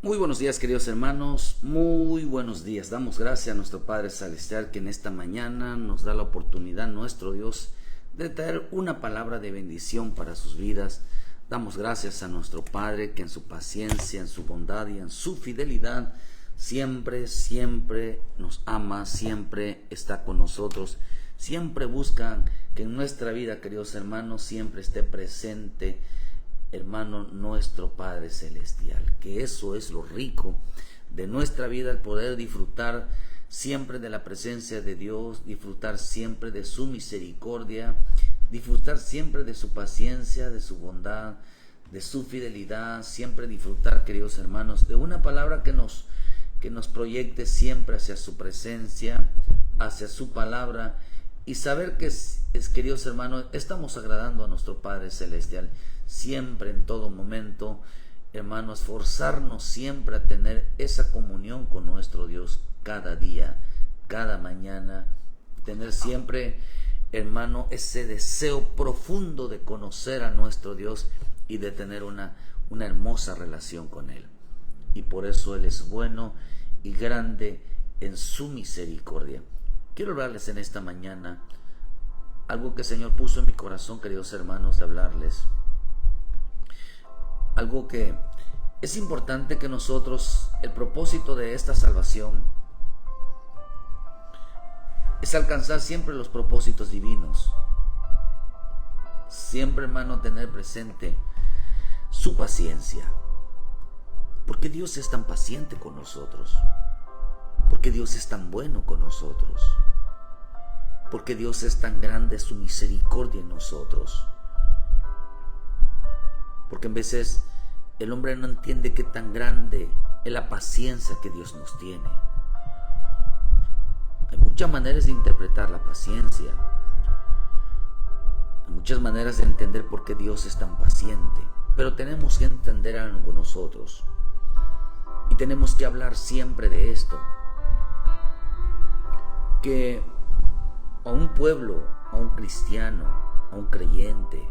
Muy buenos días, queridos hermanos, muy buenos días. Damos gracias a nuestro Padre Celestial que en esta mañana nos da la oportunidad, nuestro Dios, de traer una palabra de bendición para sus vidas. Damos gracias a nuestro Padre que en su paciencia, en su bondad y en su fidelidad siempre nos ama, siempre está con nosotros, siempre busca que en nuestra vida, queridos hermanos, siempre esté presente, hermano, nuestro Padre Celestial. Que eso es lo rico de nuestra vida, el poder disfrutar siempre de la presencia de Dios, disfrutar siempre de su misericordia, disfrutar siempre de su paciencia, de su bondad, de su fidelidad, siempre disfrutar, queridos hermanos, de una palabra que nos proyecte siempre hacia su presencia, hacia su palabra, y saber que queridos hermanos, estamos agradando a nuestro Padre Celestial siempre, en todo momento. Hermanos, esforzarnos siempre a tener esa comunión con nuestro Dios cada día, cada mañana, tener siempre, hermano, ese deseo profundo de conocer a nuestro Dios y de tener una hermosa relación con Él. Y por eso Él es bueno y grande en su misericordia. Quiero hablarles en esta mañana algo que el Señor puso en mi corazón, queridos hermanos, de hablarles. Algo que es importante que nosotros, el propósito de esta salvación es alcanzar siempre los propósitos divinos. Siempre, hermano, tener presente su paciencia. Porque Dios es tan paciente con nosotros. Porque Dios es tan bueno con nosotros. Porque Dios es tan grande su misericordia en nosotros. Porque en veces el hombre no entiende qué tan grande es la paciencia que Dios nos tiene. Hay muchas maneras de interpretar la paciencia. Hay muchas maneras de entender por qué Dios es tan paciente. Pero tenemos que entender algo nosotros. Y tenemos que hablar siempre de esto. Que a un pueblo, a un cristiano, a un creyente,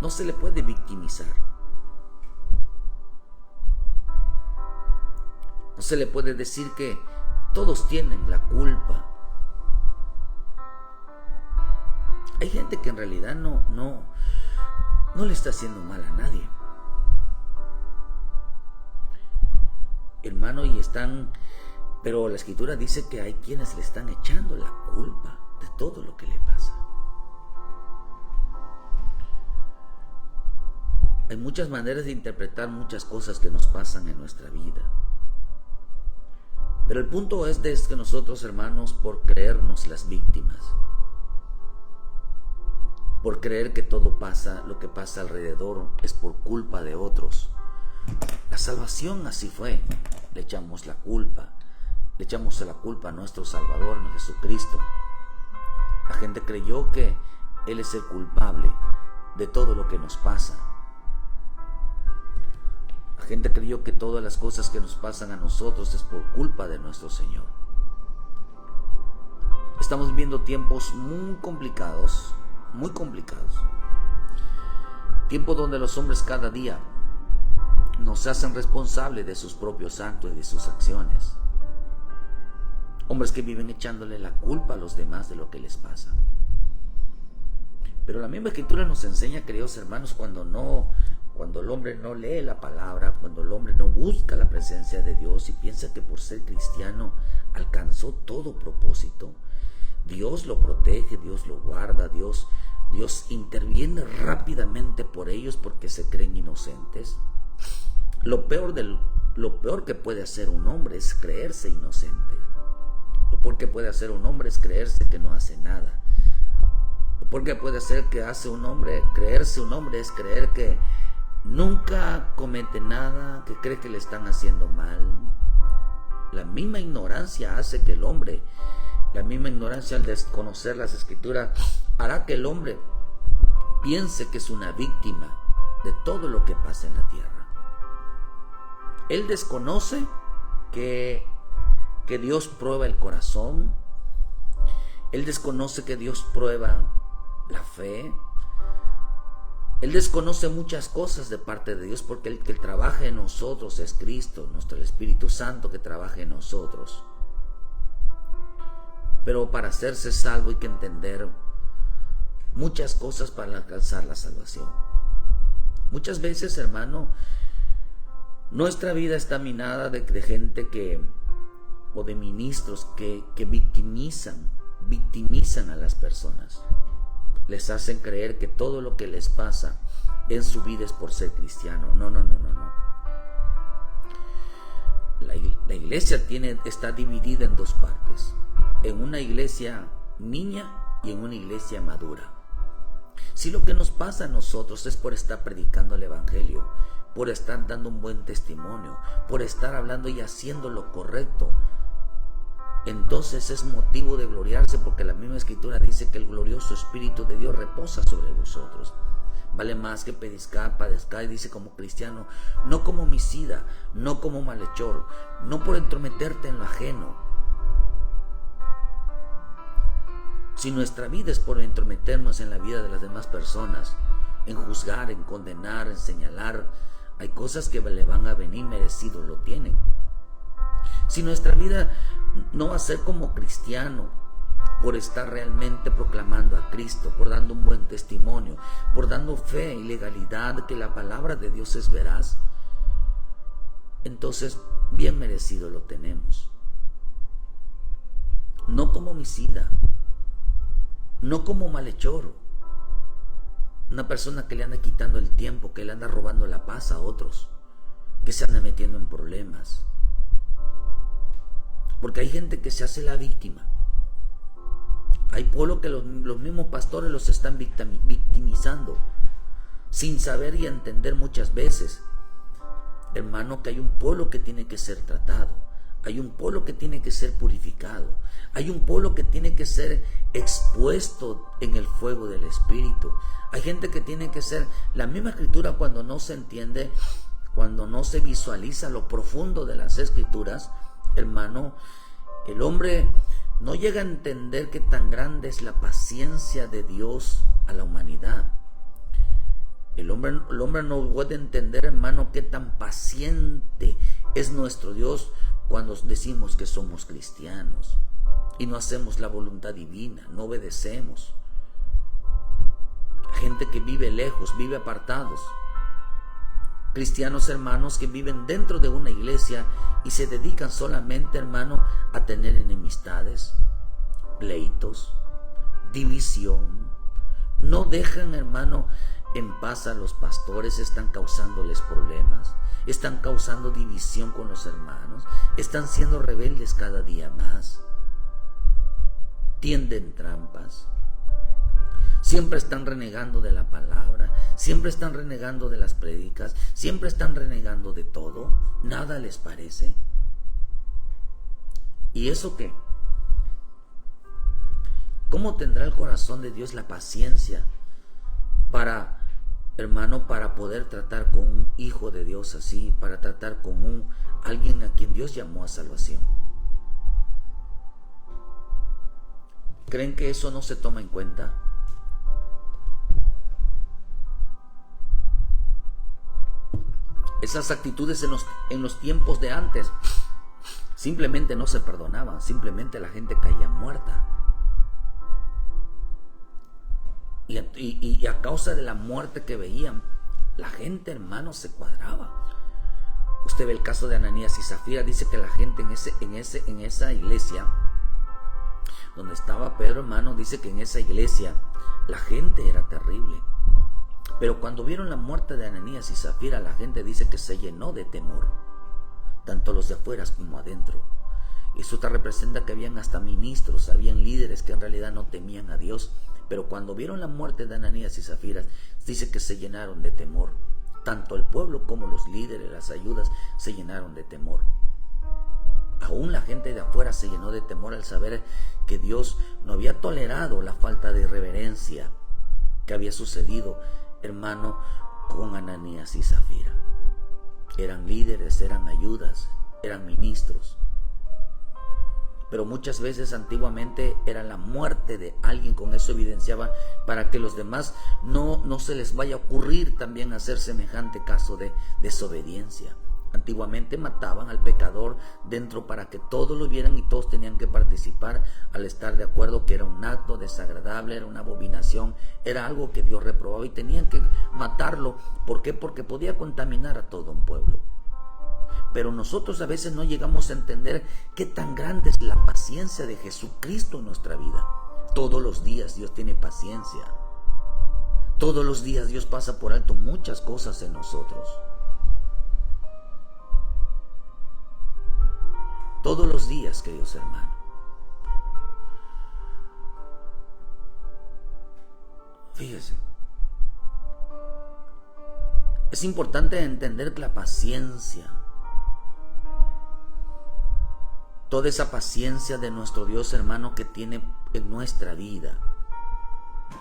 no se le puede victimizar. No se le puede decir que todos tienen la culpa. Hay gente que en realidad no le está haciendo mal a nadie. Hermano, pero la Escritura dice que hay quienes le están echando la culpa de todo lo que le pasa. Hay muchas maneras de interpretar muchas cosas que nos pasan en nuestra vida. Pero el punto es que nosotros, hermanos, por creernos las víctimas, por creer que todo pasa, lo que pasa alrededor es por culpa de otros. La salvación así fue. Le echamos la culpa a nuestro Salvador, a Jesucristo. La gente creyó que Él es el culpable de todo lo que nos pasa. La gente creyó que todas las cosas que nos pasan a nosotros es por culpa de nuestro Señor. Estamos viviendo tiempos muy complicados. Tiempos donde los hombres cada día nos hacen responsables de sus propios actos y de sus acciones. Hombres que viven echándole la culpa a los demás de lo que les pasa. Pero la misma Escritura nos enseña, queridos hermanos, cuando el hombre no lee la palabra, cuando el hombre no busca la presencia de Dios y piensa que por ser cristiano alcanzó todo propósito, Dios lo protege, Dios lo guarda, Dios interviene rápidamente por ellos porque se creen inocentes. Lo peor que puede hacer un hombre es creerse inocente. Lo peor que puede hacer un hombre es creerse que no hace nada. Lo peor que puede hacer que hace un hombre, creerse un hombre, es creer que nunca comete nada, que cree que le están haciendo mal. La misma ignorancia hace que el hombre, la misma ignorancia al desconocer las Escrituras, hará que el hombre piense que es una víctima de todo lo que pasa en la tierra. Él desconoce que Dios prueba el corazón. Él desconoce que Dios prueba la fe. Él desconoce muchas cosas de parte de Dios, porque el que trabaja en nosotros es Cristo, nuestro Espíritu Santo que trabaja en nosotros. Pero para hacerse salvo hay que entender muchas cosas para alcanzar la salvación. Muchas veces, hermano, nuestra vida está minada de gente o de ministros que victimizan a las personas. Les hacen creer que todo lo que les pasa en su vida es por ser cristiano. No. La iglesia está dividida en dos partes. En una iglesia niña y en una iglesia madura. Si lo que nos pasa a nosotros es por estar predicando el evangelio, por estar dando un buen testimonio, por estar hablando y haciendo lo correcto, entonces es motivo de gloriarse, porque la misma escritura dice que el glorioso Espíritu de Dios reposa sobre vosotros. Vale más que padezcar, y dice como cristiano, no como homicida, no como malhechor, no por entrometerte en lo ajeno. Si nuestra vida es por entrometernos en la vida de las demás personas, en juzgar, en condenar, en señalar, hay cosas que le van a venir merecidos, lo tienen. Si nuestra vida no va a ser como cristiano, por estar realmente proclamando a Cristo, por dando un buen testimonio, por dando fe y legalidad, que la palabra de Dios es veraz, entonces bien merecido lo tenemos. No como homicida, no como malhechor, una persona que le anda quitando el tiempo, que le anda robando la paz a otros, que se anda metiendo en problemas. Porque hay gente que se hace la víctima. Hay pueblos que los mismos pastores los están victimizando, sin saber y entender muchas veces, hermano, que hay un pueblo que tiene que ser tratado, hay un pueblo que tiene que ser purificado, hay un pueblo que tiene que ser expuesto en el fuego del Espíritu. Hay gente que tiene que ser, la misma escritura, cuando no se entiende, cuando no se visualiza lo profundo de las escrituras, hermano, el hombre no llega a entender qué tan grande es la paciencia de Dios a la humanidad. El hombre no puede entender, hermano, qué tan paciente es nuestro Dios cuando decimos que somos cristianos y no hacemos la voluntad divina, no obedecemos. Gente que vive lejos, vive apartados. Cristianos, hermanos, que viven dentro de una iglesia y se dedican solamente, hermano, a tener enemistades, pleitos, división. No dejan, hermano, en paz a los pastores, están causándoles problemas, están causando división con los hermanos, están siendo rebeldes cada día más, tienden trampas. Siempre están renegando de la palabra, siempre están renegando de las prédicas, siempre están renegando de todo, nada les parece. ¿Y eso qué? ¿Cómo tendrá el corazón de Dios la paciencia para, hermano, para poder tratar con un hijo de Dios así, para tratar con alguien a quien Dios llamó a salvación? ¿Creen que eso no se toma en cuenta? Esas actitudes en los tiempos de antes simplemente no se perdonaban, simplemente la gente caía muerta. Y a causa de la muerte que veían, la gente, hermano, se cuadraba. Usted ve el caso de Ananías y Zafira, dice que la gente en esa iglesia donde estaba Pedro, hermano, dice que en esa iglesia la gente era terrible. Pero cuando vieron la muerte de Ananías y Zafira, la gente dice que se llenó de temor, tanto los de afuera como adentro. Y eso te representa que habían hasta ministros, habían líderes que en realidad no temían a Dios. Pero cuando vieron la muerte de Ananías y Zafira, dice que se llenaron de temor. Tanto el pueblo como los líderes, las ayudas, se llenaron de temor. Aún la gente de afuera se llenó de temor al saber que Dios no había tolerado la falta de reverencia que había sucedido, hermano, con Ananías y Zafira. Eran líderes, eran ayudas, eran ministros. Pero muchas veces antiguamente era la muerte de alguien, con eso evidenciaba para que los demás no se les vaya a ocurrir también hacer semejante caso de desobediencia. Antiguamente mataban al pecador dentro para que todos lo vieran y todos tenían que participar al estar de acuerdo que era un acto desagradable, era una abominación, era algo que Dios reprobaba y tenían que matarlo. ¿Por qué? Porque podía contaminar a todo un pueblo. Pero nosotros a veces no llegamos a entender qué tan grande es la paciencia de Jesucristo en nuestra vida. Todos los días Dios tiene paciencia. Todos los días Dios pasa por alto muchas cosas en nosotros. Todos los días, queridos hermanos. Fíjese. Es importante entender que la paciencia, toda esa paciencia de nuestro Dios, hermano, que tiene en nuestra vida,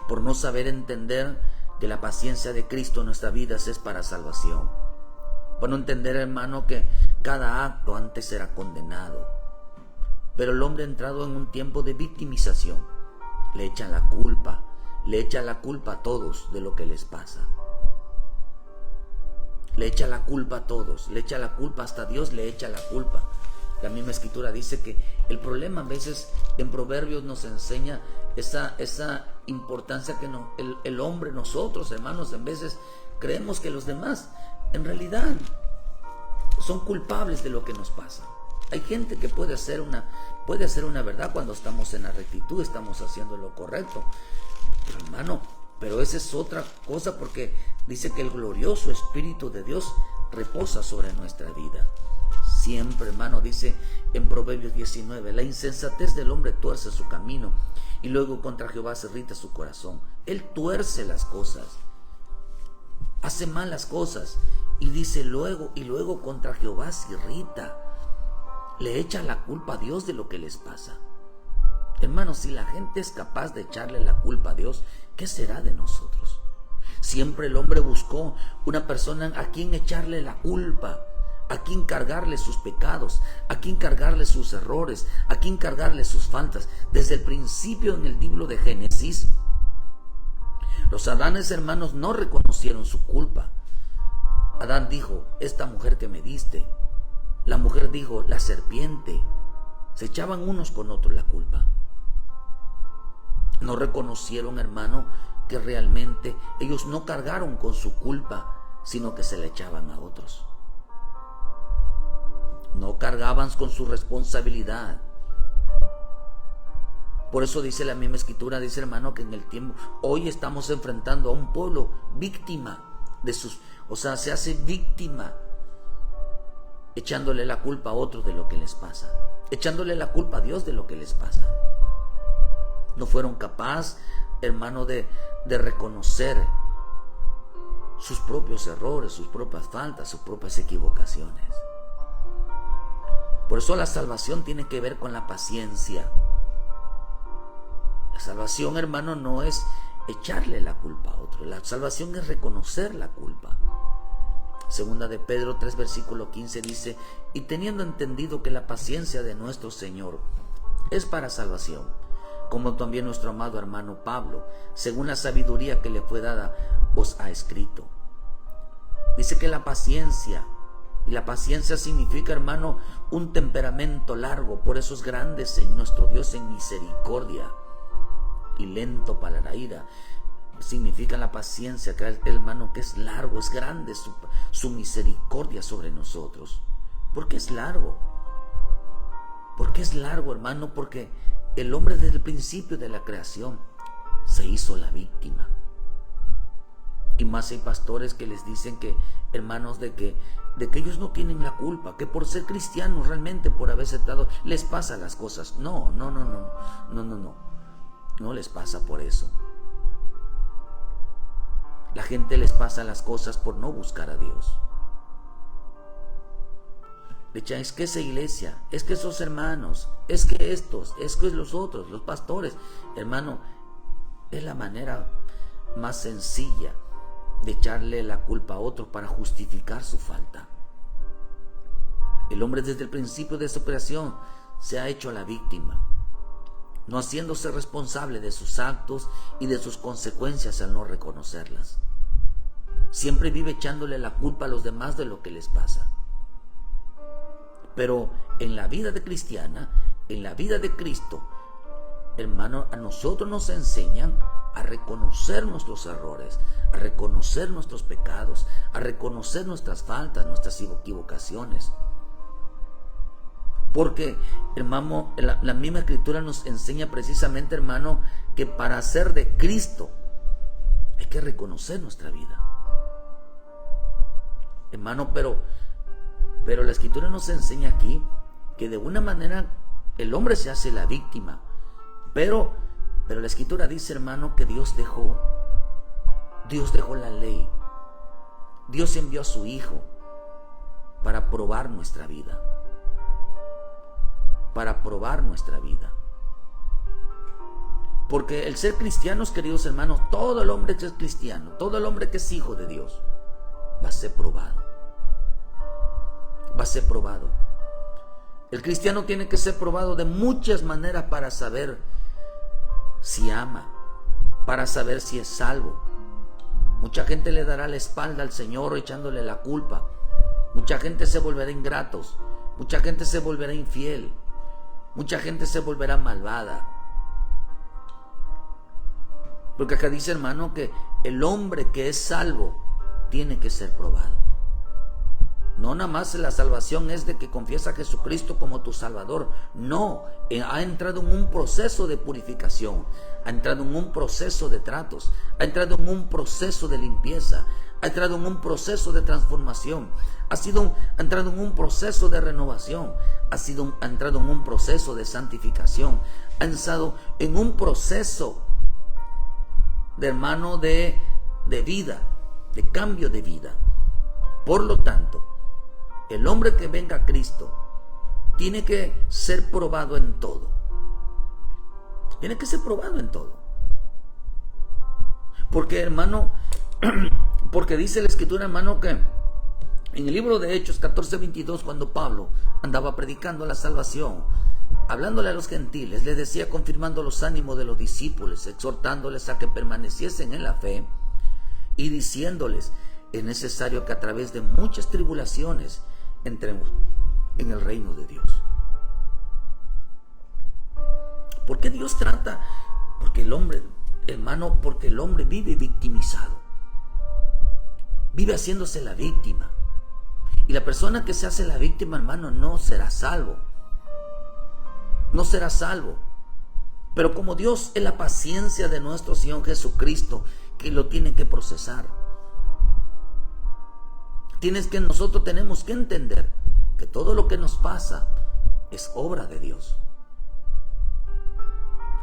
por no saber entender que la paciencia de Cristo en nuestras vidas es para salvación. Por no entender, hermano, que cada acto antes era condenado. Pero el hombre ha entrado en un tiempo de victimización. Le echan la culpa a todos de lo que les pasa. Le echa la culpa a todos, le echa la culpa hasta Dios, le echa la culpa. La misma Escritura dice que el problema a veces en Proverbios nos enseña esa importancia que el hombre, nosotros, hermanos, en veces creemos que los demás en realidad son culpables de lo que nos pasa. Hay gente que puede hacer una verdad cuando estamos en la rectitud, estamos haciendo lo correcto. Pero hermano, pero esa es otra cosa, porque dice que el glorioso Espíritu de Dios reposa sobre nuestra vida. Siempre, hermano, dice en Proverbios 19, la insensatez del hombre tuerce su camino y luego contra Jehová se irrita su corazón. Él tuerce las cosas, hace malas cosas y dice luego contra Jehová se irrita. Le echa la culpa a Dios de lo que les pasa. Hermanos, si la gente es capaz de echarle la culpa a Dios, ¿qué será de nosotros? Siempre el hombre buscó una persona a quien echarle la culpa, a quien cargarle sus pecados, a quien cargarle sus errores, a quien cargarle sus faltas. Desde el principio en el libro de Génesis, los Adanes, hermanos, no reconocieron su culpa. Adán dijo, esta mujer que me diste. La mujer dijo, la serpiente. Se echaban unos con otros la culpa. No reconocieron, hermano, que realmente ellos no cargaron con su culpa, sino que se la echaban a otros. No cargaban con su responsabilidad. Por eso dice la misma Escritura, dice, hermano, que en el tiempo, hoy estamos enfrentando a un pueblo víctima de se hace víctima, echándole la culpa a otros de lo que les pasa, echándole la culpa a Dios de lo que les pasa. No fueron capaces, hermano, de reconocer sus propios errores, sus propias faltas, sus propias equivocaciones. Por eso la salvación tiene que ver con la paciencia. La salvación, hermano, no es echarle la culpa a otro. La salvación es reconocer la culpa. Segunda de Pedro 3, versículo 15 dice, y teniendo entendido que la paciencia de nuestro Señor es para salvación, como también nuestro amado hermano Pablo, según la sabiduría que le fue dada, os ha escrito. Dice que la paciencia, y la paciencia significa, hermano, un temperamento largo. Por eso es grande en nuestro Dios en misericordia y lento para la ira. Significa la paciencia, que hermano, que es largo, es grande su misericordia sobre nosotros. ¿Por qué es largo? ¿Por qué es largo, hermano? Porque el hombre desde el principio de la creación se hizo la víctima. Y más hay pastores que les dicen que, hermanos, de que ellos no tienen la culpa, que por ser cristianos realmente, por haber aceptado, les pasa las cosas. No les pasa por eso. La gente les pasa las cosas por no buscar a Dios. Le echan, es que esa iglesia, es que esos hermanos, es que estos, es que los otros, los pastores. Hermano, es la manera más sencilla de echarle la culpa a otro para justificar su falta. El hombre desde el principio de su creación se ha hecho la víctima, no haciéndose responsable de sus actos y de sus consecuencias al no reconocerlas. Siempre vive echándole la culpa a los demás de lo que les pasa. Pero en la vida de cristiana, en la vida de Cristo, hermano, a nosotros nos enseñan a reconocer nuestros errores, a reconocer nuestros pecados, a reconocer nuestras faltas, nuestras equivocaciones. Porque, hermano, la misma Escritura nos enseña precisamente, hermano, que para ser de Cristo hay que reconocer nuestra vida. Hermano, pero la Escritura nos enseña aquí que de una manera el hombre se hace la víctima. Pero la Escritura dice, hermano, que Dios dejó la ley. Dios envió a su Hijo para probar nuestra vida. Para probar nuestra vida. Porque el ser cristianos, queridos hermanos, todo el hombre que es cristiano, todo el hombre que es hijo de Dios, va a ser probado. Va a ser probado. El cristiano tiene que ser probado de muchas maneras para saber si ama, para saber si es salvo. Mucha gente le dará la espalda al Señor echándole la culpa. Mucha gente se volverá ingratos. Mucha gente se volverá infiel. Mucha gente se volverá malvada. Porque acá dice, hermano, que el hombre que es salvo tiene que ser probado. No nada más la salvación es de que confiesa a Jesucristo como tu Salvador. No, ha entrado en un proceso de purificación, ha entrado en un proceso de tratos, ha entrado en un proceso de limpieza, ha entrado en un proceso de transformación, ha entrado en un proceso de renovación, ha entrado en un proceso de santificación, ha entrado en un proceso de, hermano, de vida, de cambio de vida. Por lo tanto, el hombre que venga a Cristo tiene que ser probado en todo. Tiene que ser probado en todo. Porque, hermano, porque dice la Escritura, hermano, que en el libro de Hechos 14:22, cuando Pablo andaba predicando la salvación, hablándole a los gentiles, le decía, confirmando los ánimos de los discípulos, exhortándoles a que permaneciesen en la fe y diciéndoles, es necesario que a través de muchas tribulaciones entremos en el reino de Dios. ¿Por qué Dios trata? Porque el hombre, hermano, porque el hombre vive victimizado. Vive haciéndose la víctima. Y la persona que se hace la víctima, hermano, no será salvo. No será salvo. Pero como Dios es la paciencia de nuestro Señor Jesucristo, que lo tiene que procesar. Nosotros tenemos que entender que todo lo que nos pasa es obra de Dios.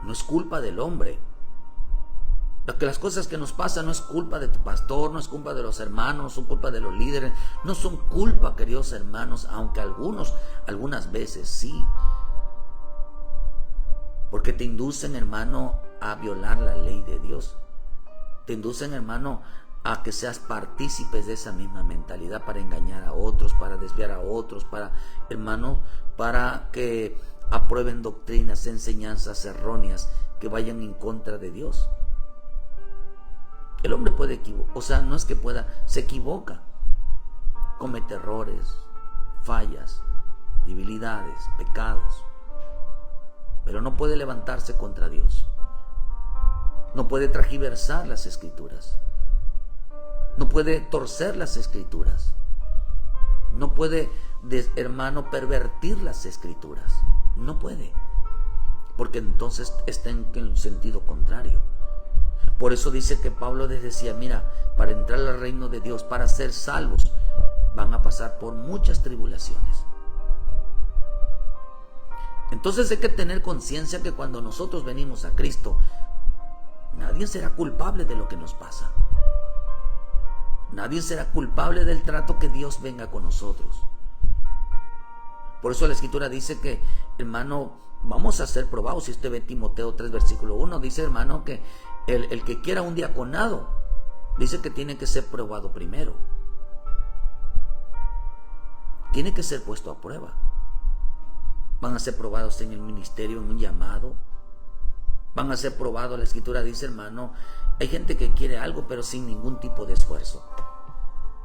No es culpa del hombre. Las cosas que nos pasan no es culpa de tu pastor, no es culpa de los hermanos, no son culpa de los líderes, no son culpa, queridos hermanos, aunque algunas veces sí. Porque te inducen, hermano, a violar la ley de Dios. Te inducen, hermano, a que seas partícipes de esa misma mentalidad para engañar a otros, para desviar a otros, para que aprueben doctrinas, enseñanzas erróneas que vayan en contra de Dios. El hombre puede equivocar, no es que pueda, se equivoca, comete errores, fallas, debilidades, pecados, pero no puede levantarse contra Dios. No puede tergiversar las Escrituras. No puede torcer las Escrituras. No puede, hermano, pervertir las Escrituras. No puede. Porque entonces está en el sentido contrario. Por eso dice que Pablo les decía, mira, para entrar al reino de Dios, para ser salvos, van a pasar por muchas tribulaciones. Entonces hay que tener conciencia que cuando nosotros venimos a Cristo, nadie será culpable de lo que nos pasa. Nadie será culpable del trato que Dios venga con nosotros. Por eso la Escritura dice que, hermano, vamos a ser probados. Si usted ve Timoteo 3, versículo 1, dice, hermano, que el que quiera un diaconado, dice que tiene que ser probado primero. Tiene que ser puesto a prueba. van a ser probados en el ministerio, en un llamado, van a ser probados. La Escritura dice, hermano, hay gente que quiere algo pero sin ningún tipo de esfuerzo.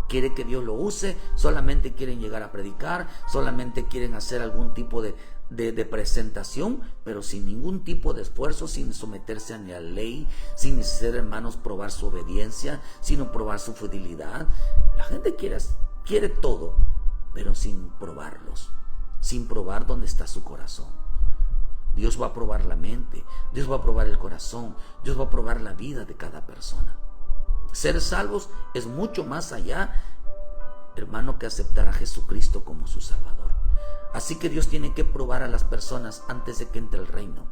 Quiere que Dios lo use, solamente quieren llegar a predicar, solamente quieren hacer algún tipo de presentación, pero sin ningún tipo de esfuerzo, sin someterse a la ley, sin ser, hermanos, probar su obediencia, sino probar su fidelidad. La gente quiere todo, pero sin probarlos, sin probar dónde está su corazón. Dios va a probar la mente, Dios va a probar el corazón, Dios va a probar la vida de cada persona. Ser salvos es mucho más allá, hermano, que aceptar a Jesucristo como su Salvador. Así que Dios tiene que probar a las personas antes de que entre el reino.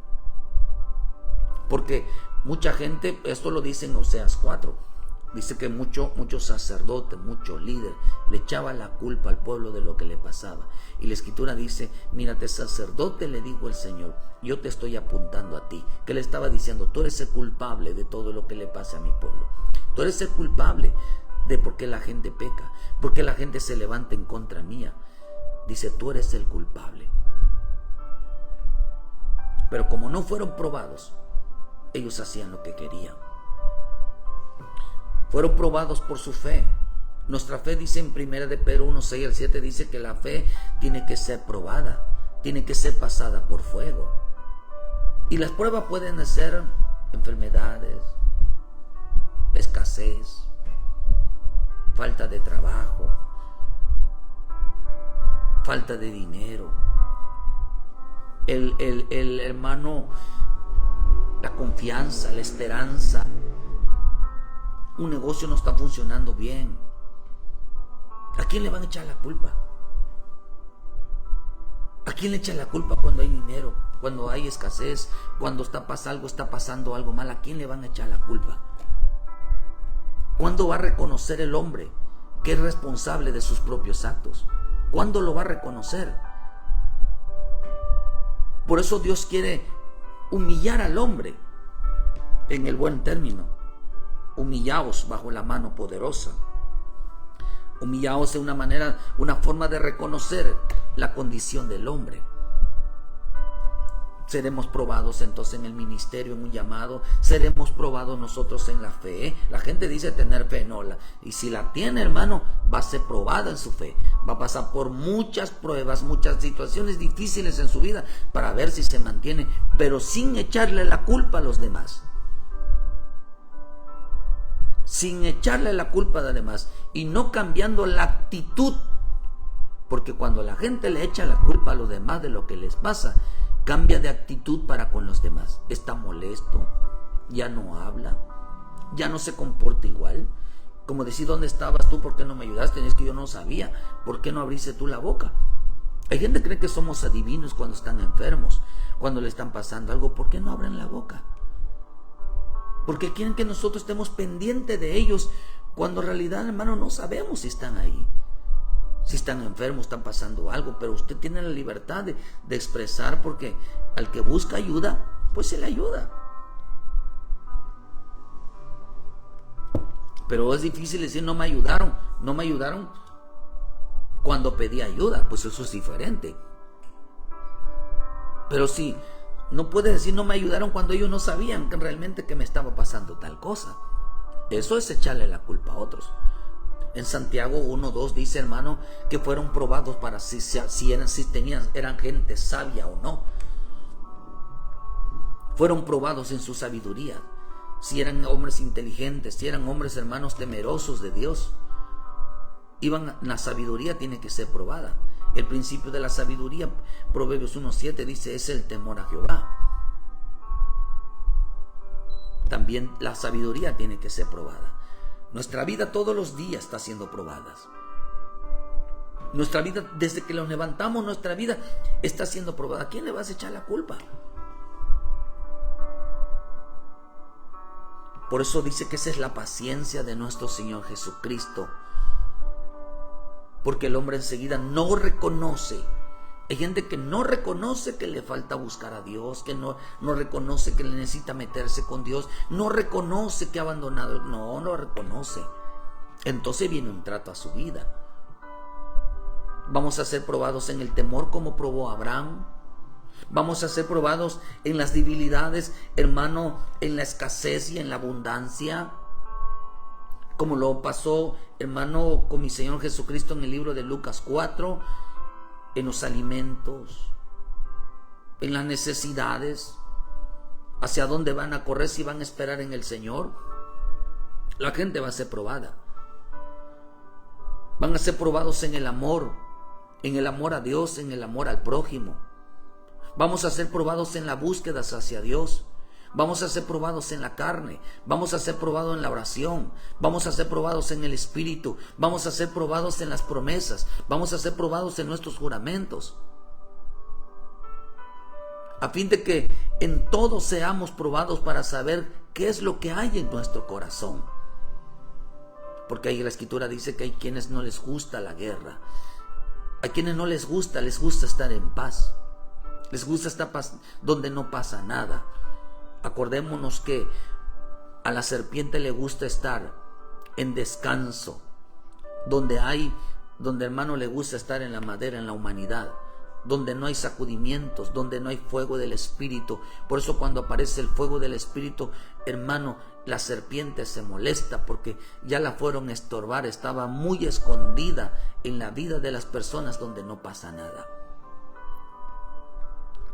Porque mucha gente, esto lo dice en Oseas 4, dice que mucho sacerdote, mucho líder le echaba la culpa al pueblo de lo que le pasaba. Y la Escritura dice, mírate, sacerdote, le dijo el Señor, yo te estoy apuntando a ti. Que le estaba diciendo, tú eres el culpable de todo lo que le pasa a mi pueblo. Tú eres el culpable de por qué la gente peca, por qué la gente se levanta en contra mía. Dice, tú eres el culpable. Pero como no fueron probados, ellos hacían lo que querían. Fueron probados por su fe. Nuestra fe, dice en 1 de Pedro 1, 6 al 7, dice que la fe tiene que ser probada, tiene que ser pasada por fuego. Y las pruebas pueden ser enfermedades, escasez, falta de trabajo, falta de dinero, el hermano, la confianza, la esperanza. Un negocio no está funcionando bien. ¿A quién le van a echar la culpa? ¿A quién le echan la culpa cuando hay dinero, cuando hay escasez, cuando está pasando algo mal? ¿A quién le van a echar la culpa? ¿Cuándo va a reconocer el hombre que es responsable de sus propios actos? ¿Cuándo lo va a reconocer? Por eso Dios quiere humillar al hombre en el buen término. Humillaos bajo la mano poderosa. Humillaos de una forma de reconocer la condición del hombre. Seremos probados entonces en el ministerio, en un llamado. Seremos probados nosotros en la fe. La gente dice tener fe, no. Y si la tiene, hermano, va a ser probada en su fe. Va a pasar por muchas pruebas, muchas situaciones difíciles en su vida para ver si se mantiene, pero sin echarle la culpa a los demás. Sin echarle la culpa a los demás y no cambiando la actitud. Porque cuando la gente le echa la culpa a los demás de lo que les pasa, cambia de actitud para con los demás. Está molesto, ya no habla, ya no se comporta igual. Como decir, ¿dónde estabas tú? ¿Por qué no me ayudaste? Es que yo no sabía. ¿Por qué no abriste tú la boca? Hay gente que cree que somos adivinos cuando están enfermos, cuando le están pasando algo. ¿Por qué no abren la boca? Porque quieren que nosotros estemos pendientes de ellos, cuando en realidad, hermano, no sabemos si están ahí. Si están enfermos, están pasando algo, pero usted tiene la libertad de expresar, porque al que busca ayuda, pues se le ayuda. Pero es difícil decir, no me ayudaron cuando pedí ayuda, pues eso es diferente. Pero sí, no puedes decir no me ayudaron cuando ellos no sabían que realmente que me estaba pasando tal cosa. Eso es echarle la culpa a otros. En Santiago 1:2 dice, hermano, que fueron probados para si eran gente sabia o no. Fueron probados en su sabiduría, si eran hombres inteligentes, si eran hombres, hermanos, temerosos de Dios. La sabiduría tiene que ser probada. El principio de la sabiduría, Proverbios 1:7 dice, es el temor a Jehová. También la sabiduría tiene que ser probada. Nuestra vida todos los días está siendo probada. Nuestra vida, desde que nos levantamos, nuestra vida está siendo probada. ¿A quién le vas a echar la culpa? Por eso dice que esa es la paciencia de nuestro Señor Jesucristo. Porque el hombre enseguida no reconoce. Hay gente que no reconoce que le falta buscar a Dios, que no reconoce que le necesita meterse con Dios, no reconoce que ha abandonado, no lo reconoce. Entonces viene un trato a su vida. Vamos a ser probados en el temor como probó Abraham, Vamos a ser probados en las debilidades, hermano, en la escasez y en la abundancia, como lo pasó, hermano, con mi Señor Jesucristo en el libro de Lucas 4, en los alimentos, en las necesidades. ¿Hacia dónde van a correr si van a esperar en el Señor? La gente va a ser probada. Van a ser probados en el amor a Dios, en el amor al prójimo. Vamos a ser probados en la búsqueda hacia Dios. Vamos a ser probados en la carne. Vamos a ser probados en la oración. Vamos a ser probados en el Espíritu. Vamos a ser probados en las promesas. Vamos a ser probados en nuestros juramentos. A fin de que en todo seamos probados para saber qué es lo que hay en nuestro corazón. Porque ahí la Escritura dice que hay quienes no les gusta la guerra. A quienes no les gusta estar en paz. Les gusta estar donde no pasa nada. Acordémonos que a la serpiente le gusta estar en descanso, donde hermano le gusta estar en la madera, en la humanidad, donde no hay sacudimientos, donde no hay fuego del Espíritu. Por eso cuando aparece el fuego del Espíritu, hermano, la serpiente se molesta porque ya la fueron a estorbar, estaba muy escondida en la vida de las personas donde no pasa nada.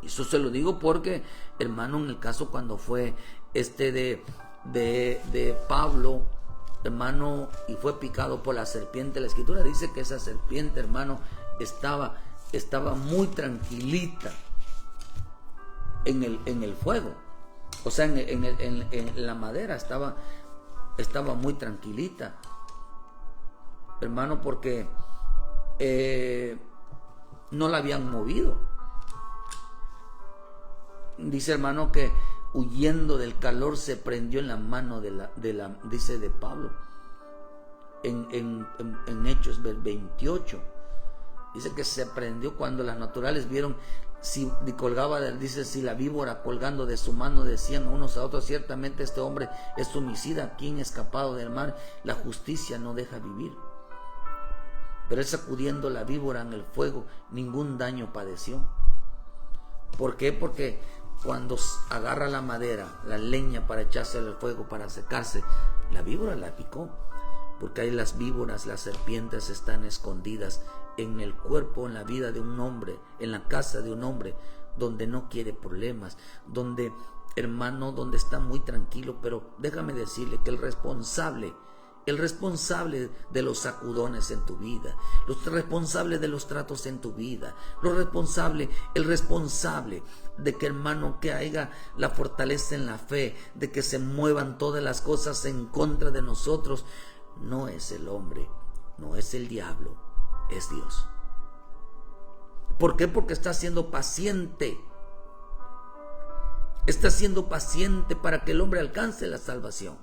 Eso se lo digo porque, hermano, en el caso cuando fue de Pablo, hermano, y fue picado por la serpiente, la Escritura dice que esa serpiente, hermano, estaba muy tranquilita en el fuego. O sea, en la madera estaba muy tranquilita, hermano, porque no la habían movido. Dice, hermano, que huyendo del calor se prendió en la mano dice de Pablo en Hechos 28. Dice que se prendió cuando las naturales vieron si la víbora colgando de su mano, decían unos a otros: ciertamente este hombre es homicida, quien escapado del mar, la justicia no deja vivir. Pero él, sacudiendo la víbora en el fuego, ningún daño padeció. ¿Por qué? Porque cuando agarra la madera, la leña para echarse al fuego, para secarse, la víbora la picó. Porque ahí las víboras, las serpientes están escondidas en el cuerpo, en la vida de un hombre, en la casa de un hombre, donde no quiere problemas, donde, hermano, donde está muy tranquilo. Pero déjame decirle que el responsable de los sacudones en tu vida, el responsable de los tratos en tu vida, el responsable de que, hermano, que haya la fortaleza en la fe, de que se muevan todas las cosas en contra de nosotros, no es el hombre, no es el diablo, es Dios. ¿Por qué? Porque está siendo paciente. Está siendo paciente para que el hombre alcance la salvación.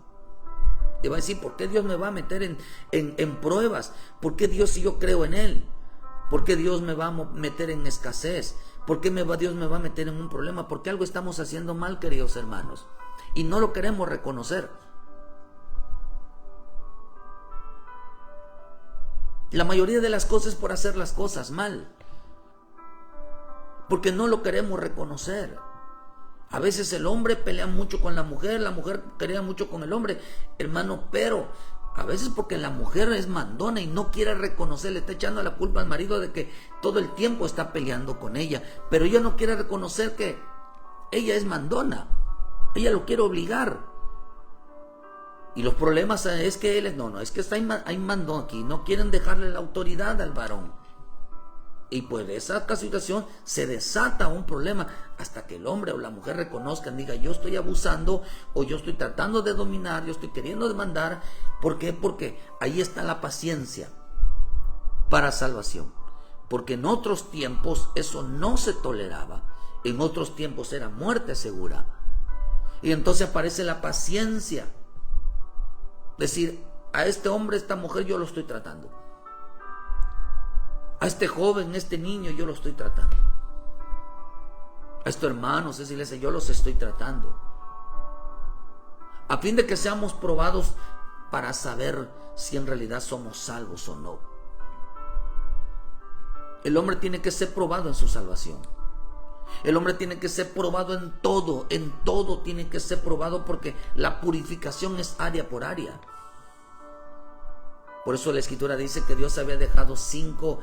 Y va a decir: ¿por qué Dios me va a meter en pruebas? ¿Por qué Dios, si yo creo en Él? ¿Por qué Dios me va a meter en escasez? ¿Por qué Dios me va a meter en un problema? Porque algo estamos haciendo mal, queridos hermanos, y no lo queremos reconocer. La mayoría de las cosas es por hacer las cosas mal, porque no lo queremos reconocer. A veces el hombre pelea mucho con la mujer pelea mucho con el hombre, hermano, pero a veces porque la mujer es mandona y no quiere reconocer, le está echando la culpa al marido de que todo el tiempo está peleando con ella, pero ella no quiere reconocer que ella es mandona, ella lo quiere obligar. Y los problemas es que él es que hay mandón aquí, no quieren dejarle la autoridad al varón. Y pues de esa situación se desata un problema hasta que el hombre o la mujer reconozcan, diga: yo estoy abusando, o yo estoy tratando de dominar, yo estoy queriendo demandar. ¿Por qué? Porque ahí está la paciencia para salvación. Porque en otros tiempos eso no se toleraba. En otros tiempos era muerte segura. Y entonces aparece la paciencia. Decir: a este hombre, esta mujer, yo lo estoy tratando. A este joven, este niño, yo lo estoy tratando. A estos hermanos, esa iglesia, yo los estoy tratando. A fin de que seamos probados para saber si en realidad somos salvos o no. El hombre tiene que ser probado en su salvación. El hombre tiene que ser probado en todo tiene que ser probado, porque la purificación es área por área. Por eso la Escritura dice que Dios había dejado cinco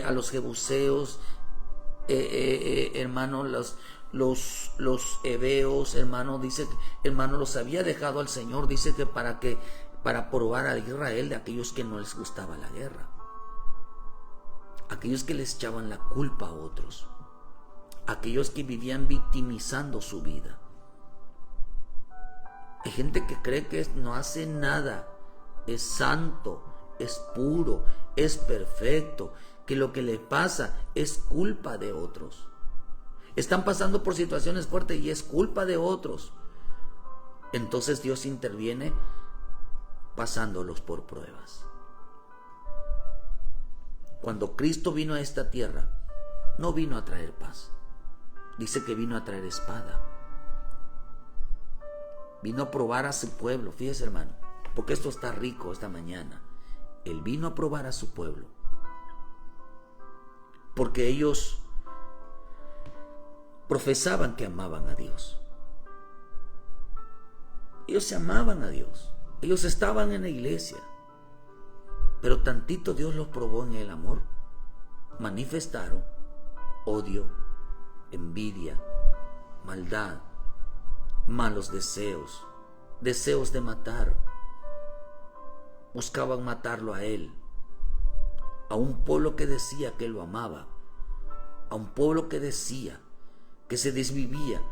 a los jebuseos, hermano, los heveos, hermano, dice, hermano, los había dejado al Señor, dice que para probar a Israel de aquellos que no les gustaba la guerra, aquellos que les echaban la culpa a otros, aquellos que vivían victimizando su vida. Hay gente que cree que no hace nada, es santo, es puro, es perfecto, que lo que le pasa es culpa de otros. Están pasando por situaciones fuertes y es culpa de otros. Entonces Dios interviene pasándolos por pruebas. Cuando Cristo vino a esta tierra, no vino a traer paz. Dice que vino a traer espada. Vino a probar a su pueblo. Fíjese, hermano, porque esto está rico esta mañana. Él vino a probar a su pueblo, porque ellos profesaban que amaban a Dios. Ellos se amaban a Dios. Ellos estaban en la iglesia, pero tantito Dios los probó en el amor. Manifestaron odio, envidia, maldad, malos deseos, deseos de matar. Buscaban matarlo a él, a un pueblo que decía que lo amaba, a un pueblo que decía que se desvivía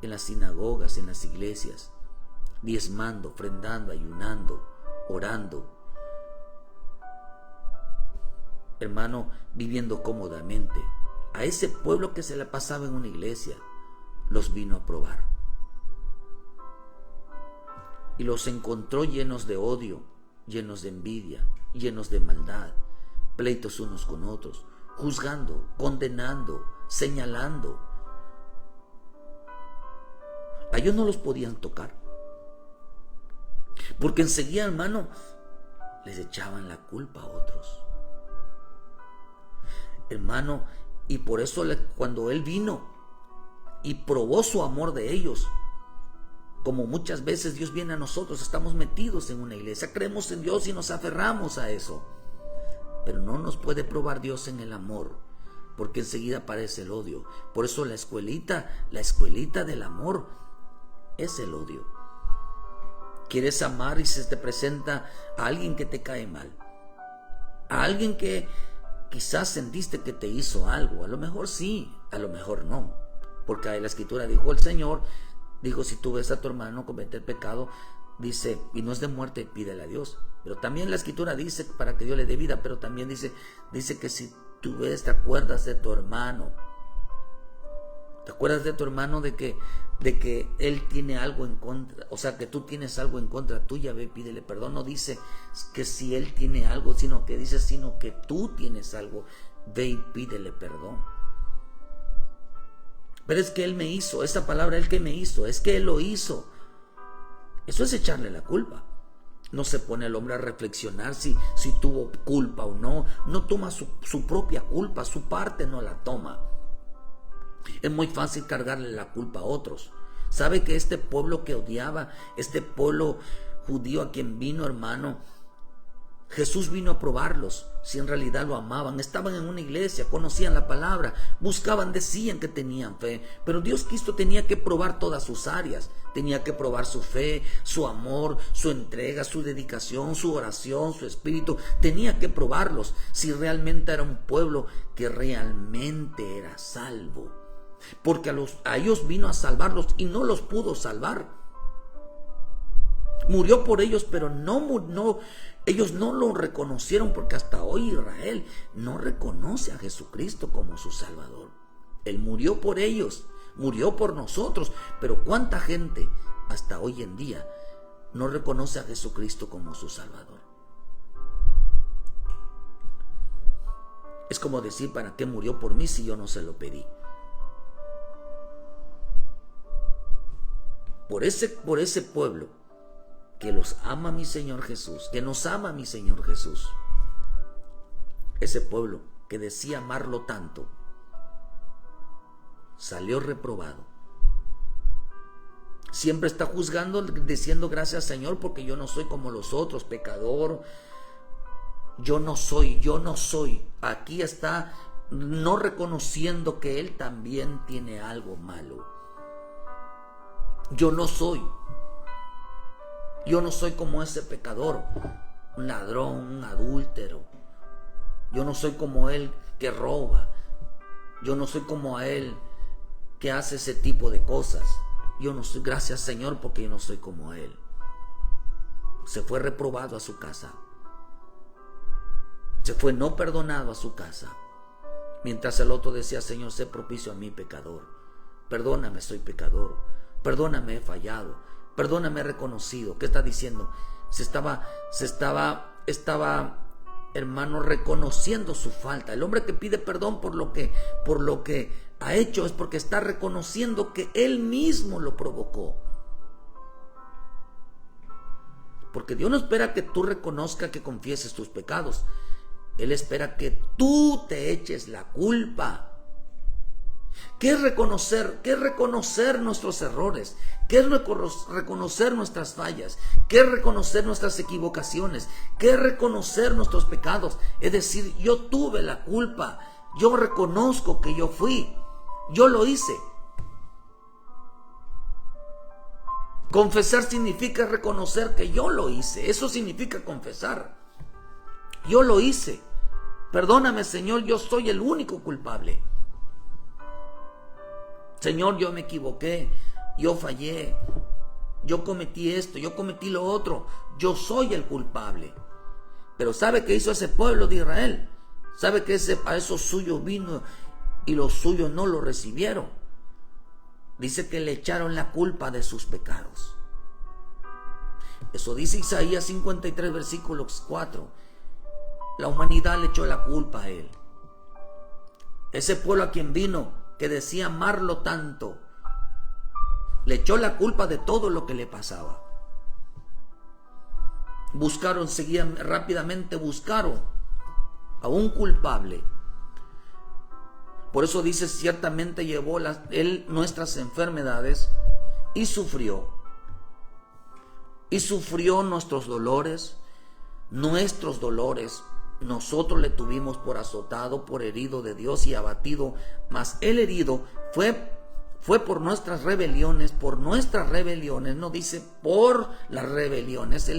en las sinagogas, en las iglesias, diezmando, ofrendando, ayunando, orando, hermano, viviendo cómodamente. A ese pueblo que se la pasaba en una iglesia, los vino a probar y los encontró llenos de odio, llenos de envidia, llenos de maldad, pleitos unos con otros, juzgando, condenando, señalando. A ellos no los podían tocar, porque enseguida, hermano, les echaban la culpa a otros. Hermano, y por eso cuando Él vino y probó su amor de ellos, como muchas veces Dios viene a nosotros, estamos metidos en una iglesia, creemos en Dios y nos aferramos a eso, pero no nos puede probar Dios en el amor, porque enseguida aparece el odio. Por eso la escuelita del amor es el odio. Quieres amar y se te presenta a alguien que te cae mal, a alguien que quizás sentiste que te hizo algo. A lo mejor sí, a lo mejor no, porque ahí la Escritura dijo, el Señor dijo, si tú ves a tu hermano cometer pecado, dice, y no es de muerte, pídele a Dios. Pero también la Escritura dice para que Dios le dé vida, pero también dice que si tú ves, te acuerdas de tu hermano, de que él tiene algo en contra, o sea, que tú tienes algo en contra tuya, ve, pídele perdón. No dice que si él tiene algo, sino que tú tienes algo, ve y pídele perdón. Pero es que él me hizo, esa palabra, él que me hizo, es que él lo hizo. Eso es echarle la culpa. No se pone el hombre a reflexionar si tuvo culpa o no. No toma su propia culpa, su parte no la toma. Es muy fácil cargarle la culpa a otros. ¿Sabe que este pueblo que odiaba, este pueblo judío a quien vino, hermano, Jesús vino a probarlos si en realidad lo amaban? Estaban en una iglesia, conocían la palabra, buscaban, decían que tenían fe, pero Dios Cristo tenía que probar todas sus áreas. Tenía que probar su fe, su amor, su entrega, su dedicación, su oración, su espíritu. Tenía que probarlos si realmente era un pueblo que realmente era salvo, porque a ellos vino a salvarlos y no los pudo salvar. Murió por ellos, pero ellos no lo reconocieron, porque hasta hoy Israel no reconoce a Jesucristo como su Salvador. Él murió por ellos, murió por nosotros, pero ¿cuánta gente hasta hoy en día no reconoce a Jesucristo como su Salvador? Es como decir, ¿para qué murió por mí si yo no se lo pedí? Por ese pueblo que los ama mi Señor Jesús, que nos ama mi Señor Jesús, ese pueblo que decía amarlo tanto, salió reprobado. Siempre está juzgando, diciendo gracias Señor porque yo no soy como los otros, pecador. Yo no soy. Aquí está no reconociendo que él también tiene algo malo. Yo no soy como ese pecador, un ladrón, un adúltero. Yo no soy como él que roba. Yo no soy como a él que hace ese tipo de cosas. Yo no soy, gracias Señor, porque yo no soy como él. Se fue reprobado a su casa. Se fue no perdonado a su casa. Mientras el otro decía, Señor, sé propicio a mí, pecador. Perdóname, soy pecador. Perdóname, he fallado. Perdóname, he reconocido. ¿Qué está diciendo? Se estaba, hermano, reconociendo su falta. El hombre que pide perdón por lo que ha hecho es porque está reconociendo que él mismo lo provocó. Porque Dios no espera que tú reconozcas, que confieses tus pecados. Él espera que tú te eches la culpa. ¿Qué es reconocer? ¿Qué es reconocer nuestros errores? ¿Qué es reconocer nuestras fallas? ¿Qué es reconocer nuestras equivocaciones? ¿Qué es reconocer nuestros pecados? Es decir, yo tuve la culpa. Yo reconozco que yo fui. Yo lo hice. Confesar significa reconocer que yo lo hice. Eso significa confesar. Yo lo hice. Perdóname, Señor, yo soy el único culpable. Señor, yo me equivoqué, yo fallé, yo cometí esto, yo cometí lo otro, yo soy el culpable. Pero ¿sabe qué hizo ese pueblo de Israel? ¿Sabe que a esos suyos vino y los suyos no lo recibieron? Dice que le echaron la culpa de sus pecados. Eso dice Isaías 53, versículos 4. La humanidad le echó la culpa a él. Ese pueblo a quien vino, que decía amarlo tanto, le echó la culpa de todo lo que le pasaba. Rápidamente buscaron a un culpable. Por eso dice, ciertamente llevó él nuestras enfermedades y sufrió nuestros dolores. Nosotros le tuvimos por azotado, por herido de Dios y abatido, mas el herido fue por nuestras rebeliones, no dice por las rebeliones,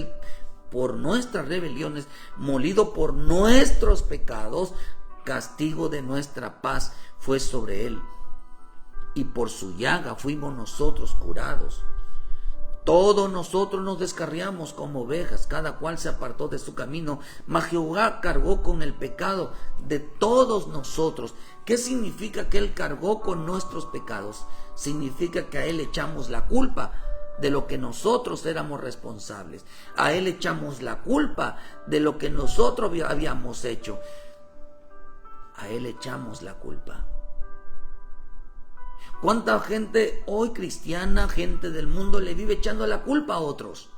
por nuestras rebeliones, molido por nuestros pecados, castigo de nuestra paz fue sobre él, y por su llaga fuimos nosotros curados. Todos nosotros nos descarriamos como ovejas, cada cual se apartó de su camino, mas Jehová cargó con el pecado de todos nosotros. ¿Qué significa que Él cargó con nuestros pecados? Significa que a Él echamos la culpa de lo que nosotros éramos responsables. A Él echamos la culpa de lo que nosotros habíamos hecho. A Él echamos la culpa. ¿Cuánta gente hoy cristiana, gente del mundo, le vive echando la culpa a otros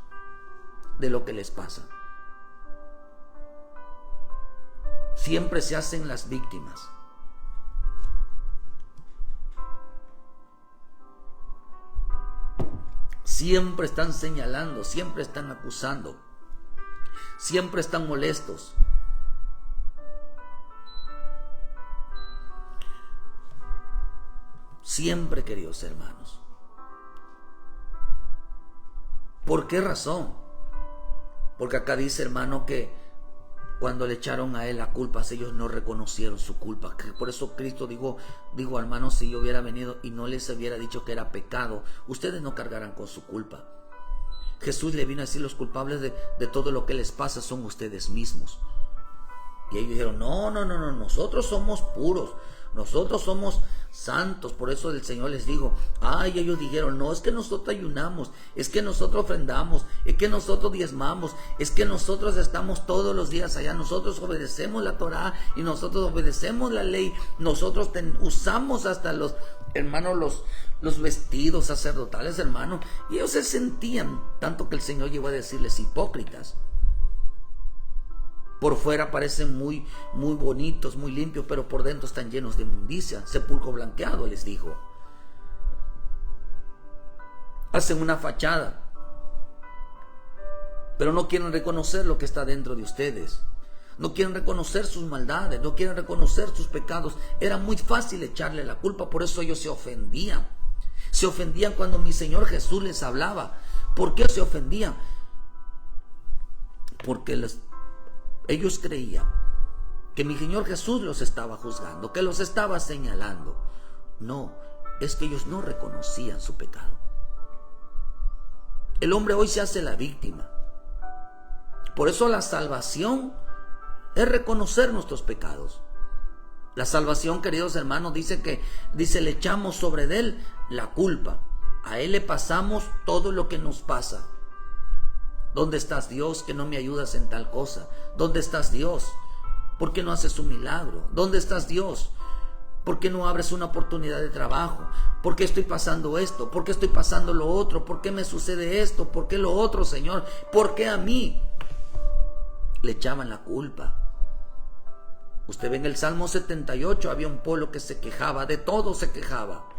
de lo que les pasa? Siempre se hacen las víctimas. Siempre están señalando, siempre están acusando, siempre están molestos. Siempre, queridos hermanos. ¿Por qué razón? Porque acá dice, hermano, que cuando le echaron a él la culpa, ellos no reconocieron su culpa. Por eso Cristo dijo, hermano, si yo hubiera venido y no les hubiera dicho que era pecado, ustedes no cargarán con su culpa. Jesús le vino a decir, los culpables de todo lo que les pasa son ustedes mismos. Y ellos dijeron, no, nosotros somos puros, nosotros somos santos. Por eso el Señor les dijo, ellos dijeron, no, es que nosotros ayunamos, es que nosotros ofrendamos, es que nosotros diezmamos, es que nosotros estamos todos los días allá, nosotros obedecemos la Torá y nosotros obedecemos la ley, nosotros usamos hasta los vestidos sacerdotales, hermano. Y ellos se sentían, tanto que el Señor llegó a decirles hipócritas. Por fuera parecen muy bonitos, muy limpios, pero por dentro están llenos de inmundicia. Sepulcro blanqueado, les dijo. hacen una fachada, pero no quieren reconocer lo que está dentro de ustedes. No quieren reconocer sus maldades, no quieren reconocer sus pecados. Era muy fácil echarle la culpa, por eso ellos se ofendían. Se ofendían cuando mi Señor Jesús les hablaba. ¿Por qué se ofendían? Porque ellos creían que mi Señor Jesús los estaba juzgando, que los estaba señalando. No, es que ellos no reconocían su pecado. El hombre hoy se hace la víctima. Por eso la salvación es reconocer nuestros pecados. La salvación, queridos hermanos, dice, le echamos sobre él la culpa. A él le pasamos todo lo que nos pasa. ¿Dónde estás, Dios, que no me ayudas en tal cosa? ¿Dónde estás, Dios? ¿Por qué no haces un milagro? ¿Dónde estás, Dios? ¿Por qué no abres una oportunidad de trabajo? ¿Por qué estoy pasando esto? ¿Por qué estoy pasando lo otro? ¿Por qué me sucede esto? ¿Por qué lo otro, Señor? ¿Por qué a mí? Le echaban la culpa. Usted ve en el Salmo 78, había un pueblo que se quejaba, de todo se quejaba.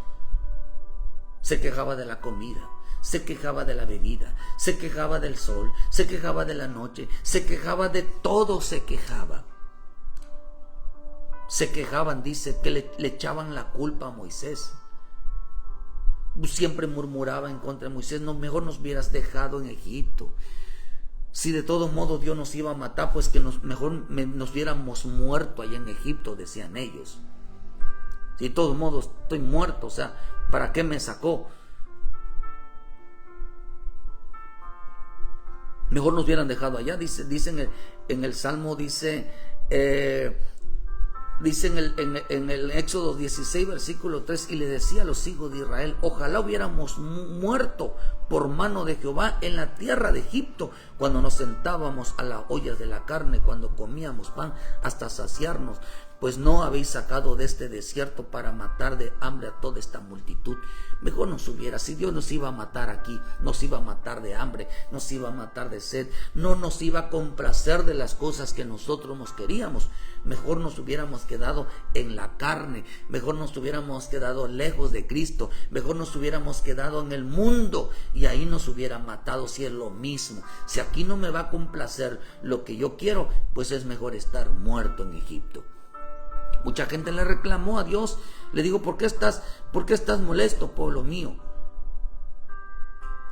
Se quejaba de la comida, se quejaba de la bebida, se quejaba del sol, se quejaba de la noche, se quejaba de todo, se quejaba. Se quejaban, dice, que le echaban la culpa a Moisés. Siempre murmuraba en contra de Moisés: no, mejor nos hubieras dejado en Egipto. Si de todo modo Dios nos iba a matar, pues que mejor nos hubiéramos muerto allá en Egipto, decían ellos. Si de todo modo estoy muerto, o sea, ¿para qué me sacó? Mejor nos hubieran dejado allá. Dice en el Salmo, dice en el Éxodo 16, versículo 3, y le decía a los hijos de Israel: ojalá hubiéramos muerto por mano de Jehová en la tierra de Egipto, cuando nos sentábamos a las ollas de la carne, cuando comíamos pan hasta saciarnos, pues no habéis sacado de este desierto para matar de hambre a toda esta multitud. Mejor nos hubiera, si Dios nos iba a matar aquí, nos iba a matar de hambre, nos iba a matar de sed, no nos iba a complacer de las cosas que nosotros nos queríamos. Mejor nos hubiéramos quedado en la carne, mejor nos hubiéramos quedado lejos de Cristo, mejor nos hubiéramos quedado en el mundo y ahí nos hubiera matado. Si es lo mismo, si aquí no me va a complacer lo que yo quiero, pues es mejor estar muerto en Egipto. Mucha gente le reclamó a Dios. Le digo: ¿por qué estás molesto, pueblo mío?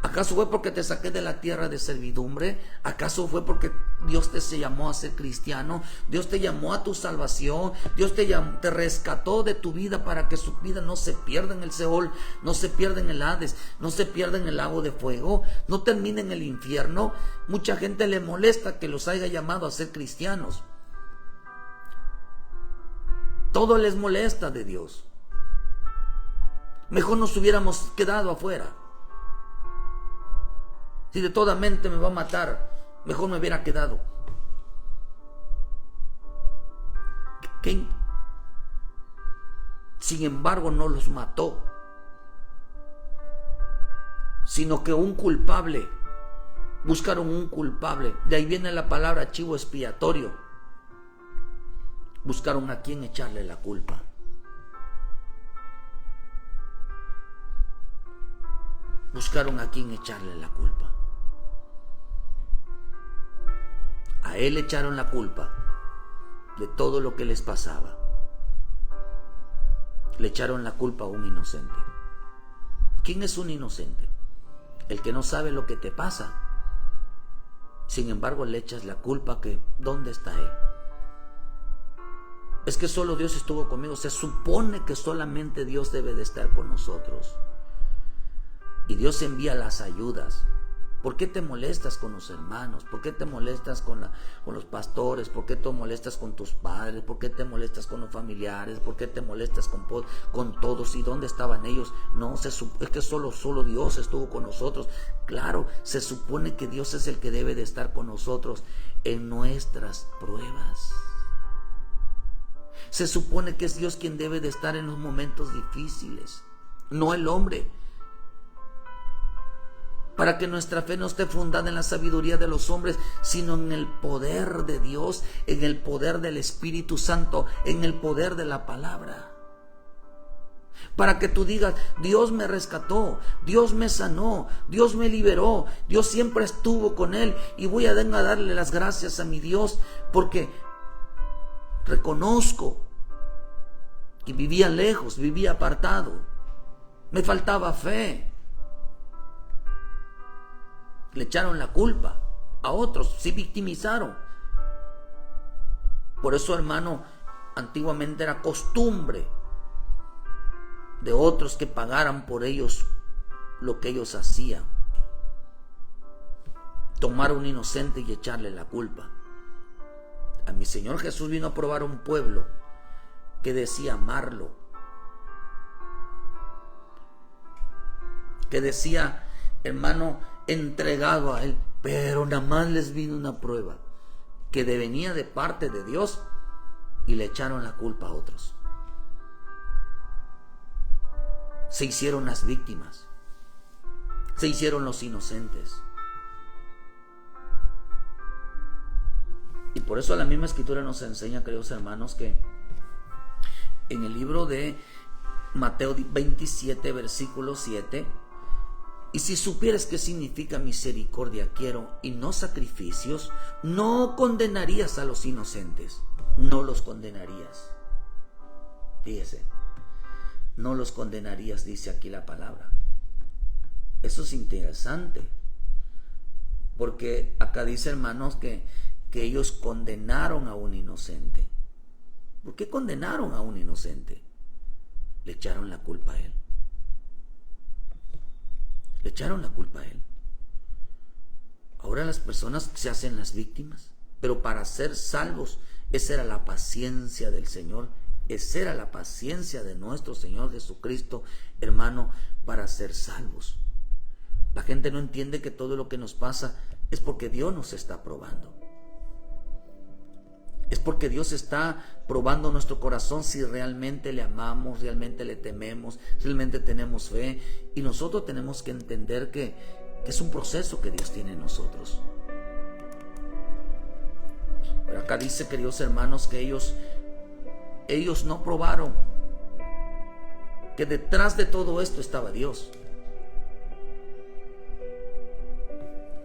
¿Acaso fue porque te saqué de la tierra de servidumbre? ¿Acaso fue porque Dios te llamó a ser cristiano? Dios te llamó a tu salvación. Dios te rescató de tu vida para que su vida no se pierda en el Seol, no se pierda en el Hades, no se pierda en el lago de fuego, no termine en el infierno. Mucha gente le molesta que los haya llamado a ser cristianos. Todo les molesta de Dios. Mejor nos hubiéramos quedado afuera. Si de toda mente me va a matar, mejor me hubiera quedado. ¿Qué? Sin embargo, no los mató, sino que un culpable. Buscaron un culpable. De ahí viene la palabra chivo expiatorio. Buscaron a quien echarle la culpa. Buscaron a quien echarle la culpa. A él echaron la culpa de todo lo que les pasaba. Le echaron la culpa a un inocente. ¿Quién es un inocente? El que no sabe lo que te pasa. Sin embargo, le echas la culpa que ¿dónde está él? Es que solo Dios estuvo conmigo. Se supone que solamente Dios debe de estar con nosotros. Y Dios envía las ayudas. ¿Por qué te molestas con los hermanos? ¿Por qué te molestas con los pastores? ¿Por qué te molestas con tus padres? ¿Por qué te molestas con los familiares? ¿Por qué te molestas con todos? ¿Y dónde estaban ellos? No, es que solo Dios estuvo con nosotros. Claro, se supone que Dios es el que debe de estar con nosotros en nuestras pruebas. Se supone que es Dios quien debe de estar en los momentos difíciles, no el hombre. Para que nuestra fe no esté fundada en la sabiduría de los hombres, sino en el poder de Dios, en el poder del Espíritu Santo, en el poder de la palabra. Para que tú digas, Dios me rescató, Dios me sanó, Dios me liberó, Dios siempre estuvo con él y voy a darle las gracias a mi Dios porque reconozco que vivía lejos, vivía apartado, me faltaba fe. Le echaron la culpa a otros, se victimizaron. Por eso, hermano, antiguamente era costumbre de otros que pagaran por ellos lo que ellos hacían. Tomar a un inocente y echarle la culpa. A mi Señor Jesús vino a probar un pueblo que decía amarlo, que decía, hermano, entregado a él, pero nada más les vino una prueba que venía de parte de Dios y le echaron la culpa a otros. Se hicieron las víctimas, se hicieron los inocentes. Y por eso la misma Escritura nos enseña, queridos hermanos, que en el libro de Mateo 27, versículo 7, y si supieras qué significa misericordia quiero y no sacrificios, no condenarías a los inocentes, no los condenarías. Fíjese, no los condenarías, dice aquí la palabra. Eso es interesante, porque acá dice, hermanos, que ellos condenaron a un inocente. ¿Por qué condenaron a un inocente? Le echaron la culpa a él. Le echaron la culpa a él. Ahora las personas se hacen las víctimas, pero para ser salvos, esa era la paciencia del Señor, esa era la paciencia de nuestro Señor Jesucristo, hermano, para ser salvos. La gente no entiende que todo lo que nos pasa es porque Dios nos está probando. Es porque Dios está probando nuestro corazón si realmente le amamos, realmente le tememos, realmente tenemos fe. Y nosotros tenemos que entender que es un proceso que Dios tiene en nosotros. Pero acá dice, queridos hermanos, que ellos no probaron que detrás de todo esto estaba Dios.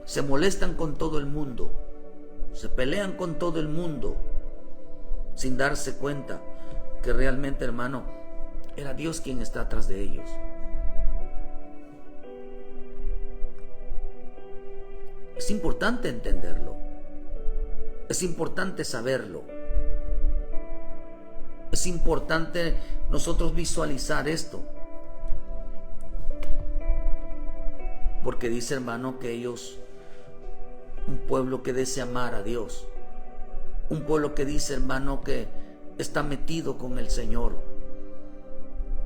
Se molestan con todo el mundo, se pelean con todo el mundo, sin darse cuenta que realmente, hermano, era Dios quien está atrás de ellos. Es importante entenderlo, es importante saberlo, es importante nosotros visualizar esto, porque dice, hermano, que ellos, un pueblo que desea amar a Dios, un pueblo que dice, hermano, que está metido con el Señor.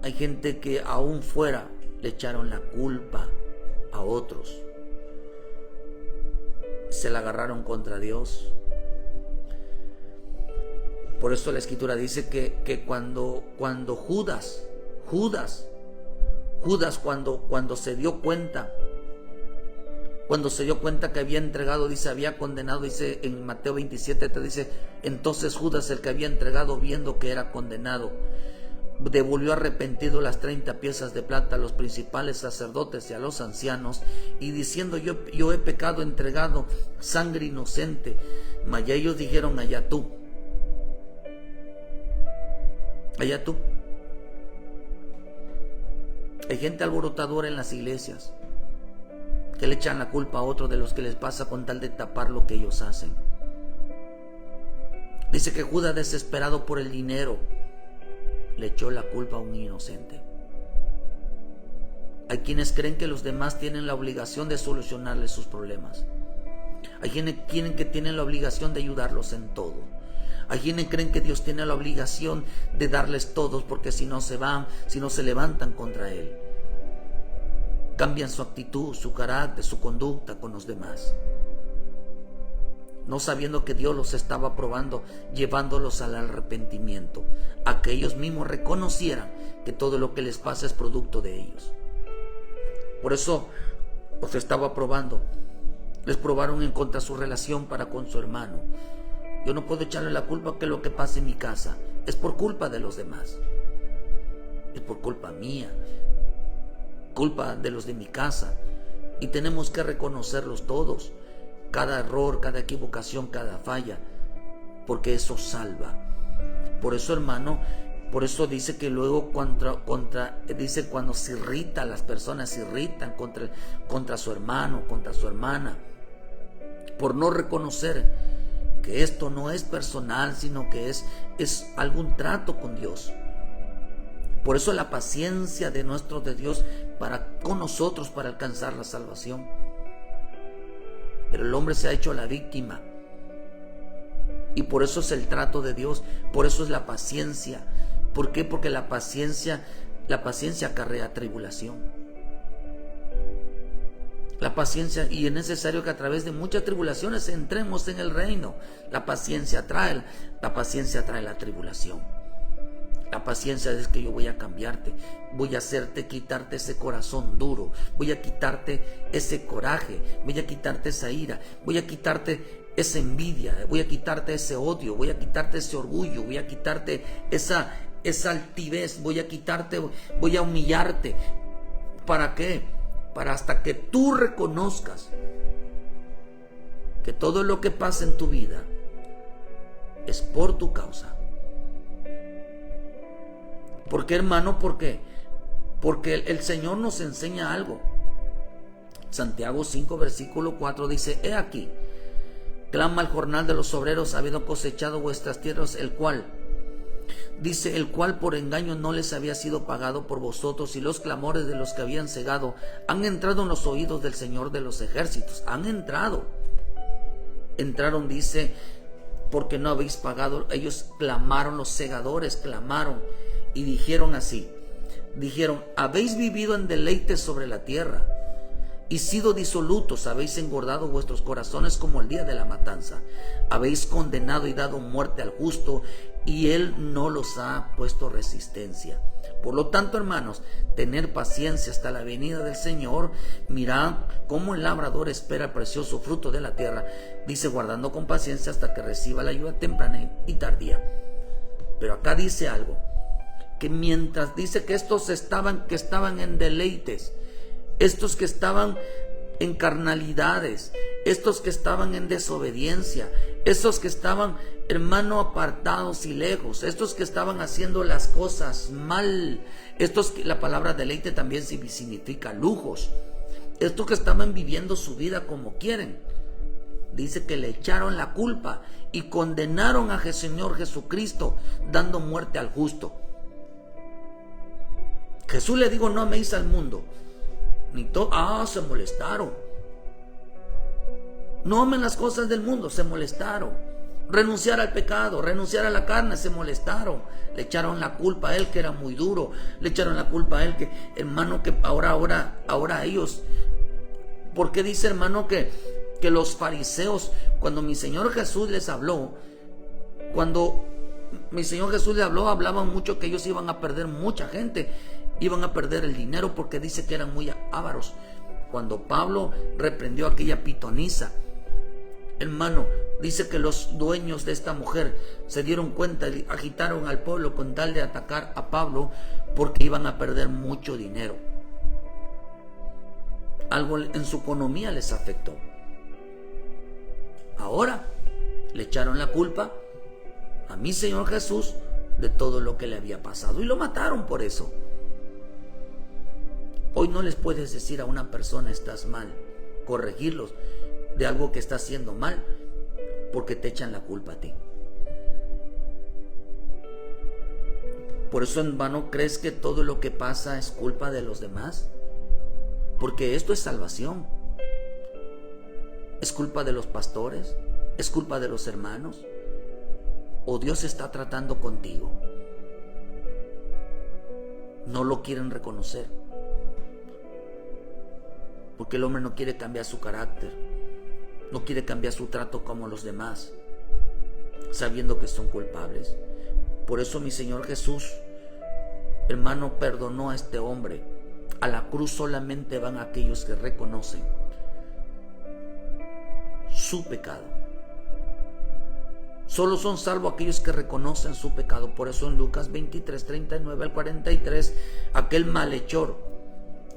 Hay gente que aún fuera le echaron la culpa a otros, se la agarraron contra Dios. Por eso la Escritura dice que cuando Judas cuando se dio cuenta, que había entregado, dice, había condenado, dice en Mateo 27, te dice, entonces Judas, el que había entregado, viendo que era condenado, devolvió arrepentido las 30 piezas de plata a los principales sacerdotes y a los ancianos, y diciendo, yo he pecado, entregado sangre inocente. Mas ya ellos dijeron, allá tú. Hay gente alborotadora en las iglesias que le echan la culpa a otros de los que les pasa con tal de tapar lo que ellos hacen. Dice que Judas, desesperado por el dinero, le echó la culpa a un inocente. Hay quienes creen que los demás tienen la obligación de solucionarles sus problemas. Hay quienes creen que tienen la obligación de ayudarlos en todo. Hay quienes creen que Dios tiene la obligación de darles todos, porque si no se levantan contra Él, cambian su actitud, su carácter, su conducta con los demás, no sabiendo que Dios los estaba probando, llevándolos al arrepentimiento, a que ellos mismos reconocieran que todo lo que les pasa es producto de ellos. Por eso los estaba probando. Les probaron en contra de su relación para con su hermano. Yo no puedo echarle la culpa que lo que pasa en mi casa es por culpa de los demás. es por culpa mía, culpa de los de mi casa. Y tenemos que reconocerlos todos, cada error, cada equivocación, cada falla, porque eso salva. Por eso, hermano, por eso dice que luego dice cuando se irrita, las personas se irritan contra su hermano, contra su hermana, por no reconocer que esto no es personal, sino que es algún trato con Dios. Por eso la paciencia de Dios con nosotros para alcanzar la salvación. Pero el hombre se ha hecho la víctima. Y por eso es el trato de Dios, por eso es la paciencia. ¿Por qué? Porque la paciencia acarrea tribulación. La paciencia, y es necesario que a través de muchas tribulaciones entremos en el reino. La paciencia atrae la tribulación. La paciencia es que yo voy a cambiarte, voy a quitarte ese corazón duro, voy a quitarte ese coraje, voy a quitarte esa ira, voy a quitarte esa envidia, voy a quitarte ese odio, voy a quitarte ese orgullo, voy a quitarte esa altivez, voy a humillarte. ¿Para qué? Para hasta que tú reconozcas que todo lo que pasa en tu vida es por tu causa. ¿Por qué, hermano? ¿Por qué? Porque el Señor nos enseña algo. Santiago 5, versículo 4 dice: He aquí, clama al jornal de los obreros, habiendo cosechado vuestras tierras, el cual por engaño no les había sido pagado por vosotros, y los clamores de los que habían cegado han entrado en los oídos del Señor de los ejércitos. Entraron, dice, porque no habéis pagado. Ellos clamaron, los segadores clamaron y dijeron así: habéis vivido en deleites sobre la tierra y sido disolutos, habéis engordado vuestros corazones como el día de la matanza, habéis condenado y dado muerte al justo, y él no los ha puesto resistencia. Por lo tanto, hermanos, tener paciencia hasta la venida del Señor. Mirad cómo el labrador espera el precioso fruto de la tierra, dice, guardando con paciencia hasta que reciba la ayuda temprana y tardía. Pero acá dice algo, que mientras dice que estos que estaban en deleites, estos que estaban en carnalidades, estos que estaban en desobediencia, estos que estaban, hermano, apartados y lejos, estos que estaban haciendo las cosas mal, la palabra deleite también significa lujos, estos que estaban viviendo su vida como quieren, dice que le echaron la culpa y condenaron a Señor Jesucristo, dando muerte al justo. Jesús le dijo: no améis al mundo. Se molestaron. No amen las cosas del mundo, se molestaron. Renunciar al pecado, renunciar a la carne, se molestaron. Le echaron la culpa a él, que era muy duro. Le echaron la culpa a él, que, hermano, que ahora ellos. ¿Por qué dice, hermano, que los fariseos, cuando mi Señor Jesús les habló, hablaban mucho que ellos iban a perder mucha gente, iban a perder el dinero, porque dice que eran muy ávaros? Cuando Pablo reprendió a aquella pitonisa, hermano, dice que los dueños de esta mujer se dieron cuenta y agitaron al pueblo con tal de atacar a Pablo, porque iban a perder mucho dinero. Algo en su economía les afectó. Ahora le echaron la culpa a mi Señor Jesús de todo lo que le había pasado y lo mataron por eso. Hoy no les puedes decir a una persona: estás mal, corregirlos de algo que está haciendo mal, porque te echan la culpa a ti. Por eso, en vano crees que todo lo que pasa es culpa de los demás, porque esto es salvación. ¿Es culpa de los pastores? ¿Es culpa de los hermanos? ¿O Dios está tratando contigo? No lo quieren reconocer, porque el hombre no quiere cambiar su carácter, no quiere cambiar su trato como los demás, sabiendo que son culpables. Por eso mi Señor Jesús, hermano, perdonó a este hombre. A la cruz solamente van aquellos que reconocen su pecado, Solo son salvos aquellos que reconocen su pecado. Por eso en Lucas 23, 39 al 43, aquel malhechor: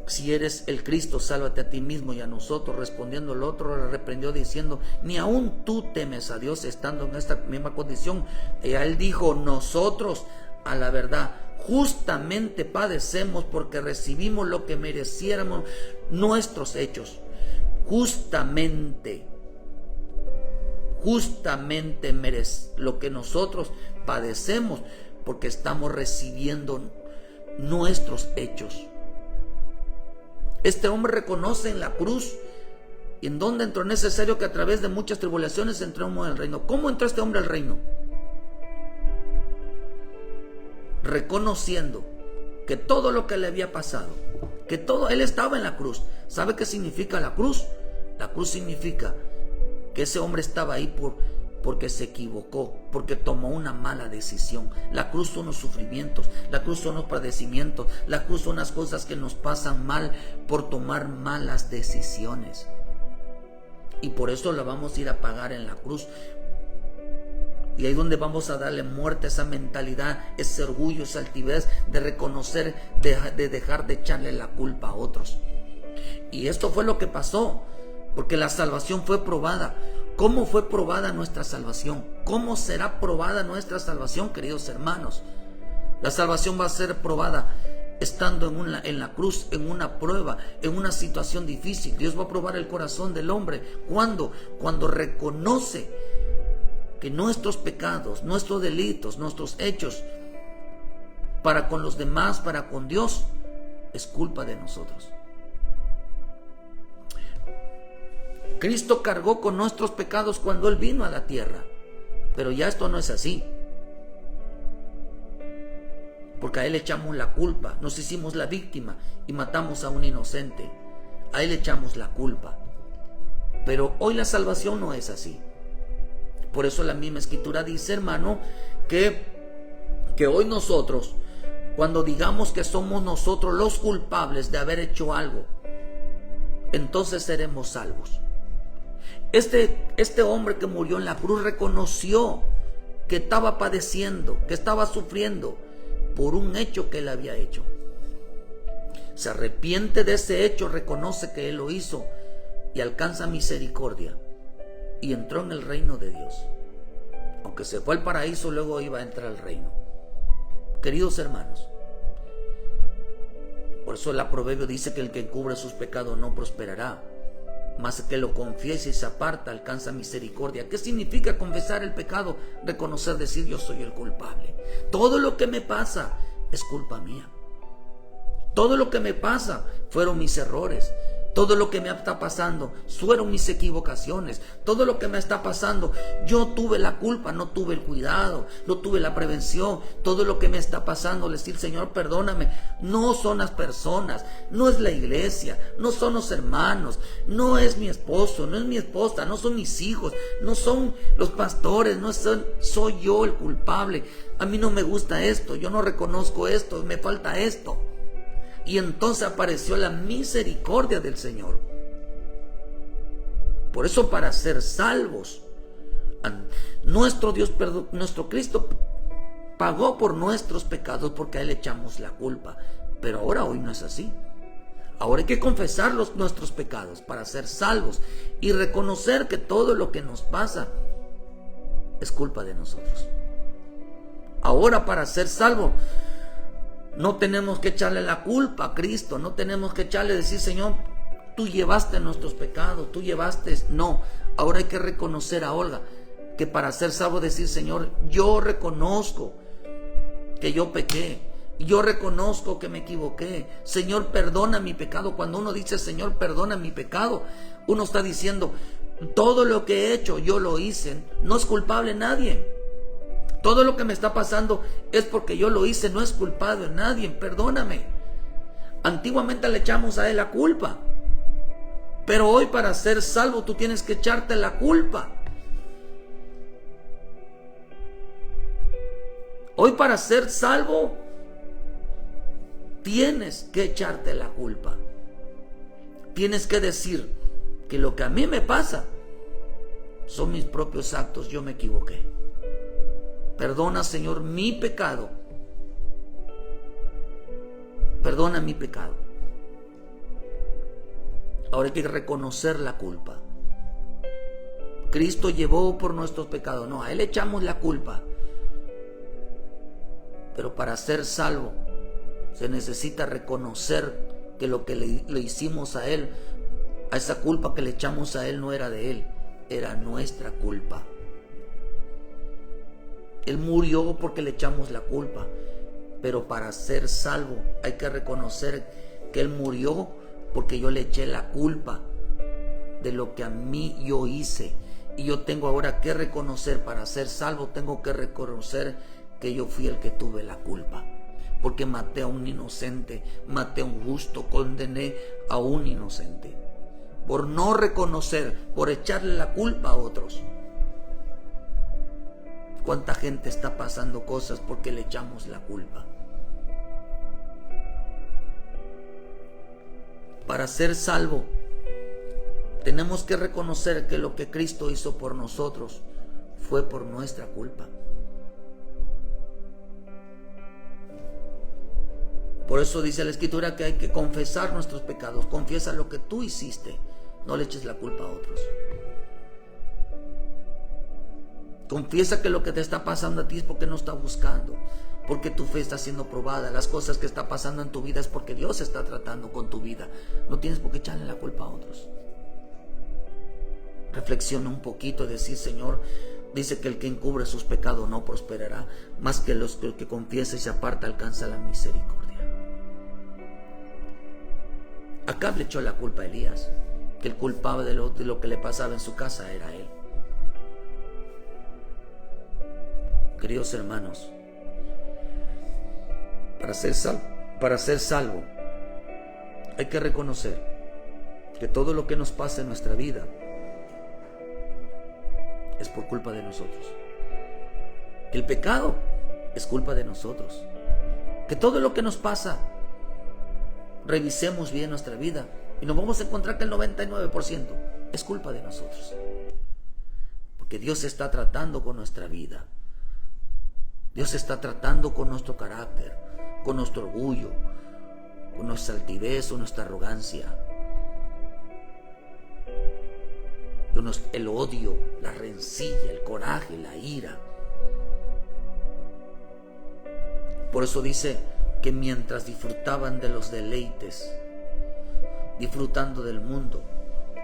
si eres el Cristo, sálvate a ti mismo y a nosotros. Respondiendo el otro, le reprendió diciendo: ni aún tú temes a Dios, estando en esta misma condición. Y a él dijo: nosotros, a la verdad, justamente padecemos, porque recibimos lo que mereciéramos nuestros hechos. Justamente lo que nosotros padecemos, porque estamos recibiendo nuestros hechos. Este hombre reconoce en la cruz, y en donde entró: necesario que a través de muchas tribulaciones entremos en el reino. ¿Cómo entró este hombre al reino? Reconociendo que todo lo que le había pasado, que todo, él estaba en la cruz. ¿Sabe qué significa la cruz? La cruz significa que ese hombre estaba ahí porque se equivocó, porque tomó una mala decisión. La cruz son los sufrimientos, la cruz son los padecimientos, la cruz son las cosas que nos pasan mal por tomar malas decisiones. Y por eso la vamos a ir a pagar en la cruz. Y ahí es donde vamos a darle muerte a esa mentalidad, ese orgullo, esa altivez de reconocer, de dejar de echarle la culpa a otros. Y esto fue lo que pasó, porque la salvación fue probada. ¿Cómo fue probada nuestra salvación? ¿Cómo será probada nuestra salvación, queridos hermanos? La salvación va a ser probada estando en la cruz, en una prueba, en una situación difícil. Dios va a probar el corazón del hombre. ¿Cuándo? Cuando reconoce que nuestros pecados, nuestros delitos, nuestros hechos para con los demás, para con Dios, es culpa de nosotros. Cristo cargó con nuestros pecados cuando Él vino a la tierra, pero ya esto no es así, porque a Él le echamos la culpa, nos hicimos la víctima y matamos a un inocente. A Él le echamos la culpa. Pero hoy la salvación no es así. Por eso la misma Escritura dice, hermano, que hoy nosotros, cuando digamos que somos nosotros los culpables de haber hecho algo, entonces seremos salvos. Este hombre que murió en la cruz reconoció que estaba padeciendo, que estaba sufriendo por un hecho que él había hecho. Se arrepiente de ese hecho, reconoce que él lo hizo y alcanza misericordia y entró en el reino de Dios. Aunque se fue al paraíso, luego iba a entrar al reino. Queridos hermanos, por eso el proverbio dice que el que encubre sus pecados no prosperará, mas que lo confiese y se aparta alcanza misericordia. ¿Qué significa confesar el pecado? Reconocer, decir: yo soy el culpable. Todo lo que me pasa es culpa mía. Todo lo que me pasa fueron mis errores. Todo lo que me está pasando fueron mis equivocaciones. Todo lo que me está pasando, yo tuve la culpa, no tuve el cuidado, no tuve la prevención. Todo lo que me está pasando, decir: Señor, perdóname. No son las personas, no es la iglesia, no son los hermanos, no es mi esposo, no es mi esposa, no son mis hijos, no son los pastores, soy yo el culpable. A mí no me gusta esto, yo no reconozco esto, me falta esto. Y entonces apareció la misericordia del Señor. Por eso, para ser salvos, nuestro Dios, nuestro Cristo pagó por nuestros pecados, porque a Él le echamos la culpa. Pero hoy no es así. Ahora hay que confesar nuestros pecados para ser salvos y reconocer que todo lo que nos pasa es culpa de nosotros. Ahora, para ser salvo, no tenemos que echarle la culpa a Cristo, no tenemos que decir: Señor, tú llevaste nuestros pecados, tú llevaste. No, ahora hay que reconocer a Olga que para ser salvo, decir: Señor, yo reconozco que yo pequé, yo reconozco que me equivoqué. Señor, perdona mi pecado. Cuando uno dice: Señor, perdona mi pecado, uno está diciendo: todo lo que he hecho, yo lo hice, no es culpable nadie. Todo lo que me está pasando es porque yo lo hice, no es culpable de nadie, perdóname. Antiguamente le echamos a Él la culpa, pero hoy, para ser salvo, tú tienes que echarte la culpa. Hoy, para ser salvo, tienes que echarte la culpa. Tienes que decir que lo que a mí me pasa son mis propios actos, yo me equivoqué. Perdona, Señor, mi pecado. Perdona mi pecado. Ahora hay que reconocer la culpa. Cristo llevó por nuestros pecados. No, a Él echamos la culpa. Pero para ser salvo se necesita reconocer que lo que le hicimos a Él, a esa culpa que le echamos a Él, no era de Él, era nuestra culpa. Él murió porque le echamos la culpa, pero para ser salvo hay que reconocer que Él murió porque yo le eché la culpa de lo que a mí yo hice. Y yo tengo ahora que reconocer, para ser salvo tengo que reconocer que yo fui el que tuve la culpa, porque maté a un inocente, maté a un justo, condené a un inocente, por no reconocer, por echarle la culpa a otros. ¿Cuánta gente está pasando cosas porque le echamos la culpa? Para ser salvo tenemos que reconocer que lo que Cristo hizo por nosotros fue por nuestra culpa. Por eso dice la Escritura que hay que confesar nuestros pecados. Confiesa lo que tú hiciste, no le eches la culpa a otros. Confiesa que lo que te está pasando a ti es porque no está buscando, porque tu fe está siendo probada. Las cosas que está pasando en tu vida es porque Dios está tratando con tu vida. No tienes por qué echarle la culpa a otros. Reflexiona un poquito y decir: Señor, dice que el que encubre sus pecados no prosperará, más que los que confiesa y se aparta alcanza la misericordia. Acab le echó la culpa a Elías, que el culpable de lo que le pasaba en su casa era él. Queridos hermanos, para ser salvo hay que reconocer que todo lo que nos pasa en nuestra vida es por culpa de nosotros. Que el pecado es culpa de nosotros. Que todo lo que nos pasa, revisemos bien nuestra vida y nos vamos a encontrar que el 99% es culpa de nosotros. Porque Dios está tratando con nuestra vida. Dios está tratando con nuestro carácter, con nuestro orgullo, con nuestra altivez o nuestra arrogancia, con el odio, la rencilla, el coraje, la ira. Por eso dice que mientras disfrutaban de los deleites, disfrutando del mundo,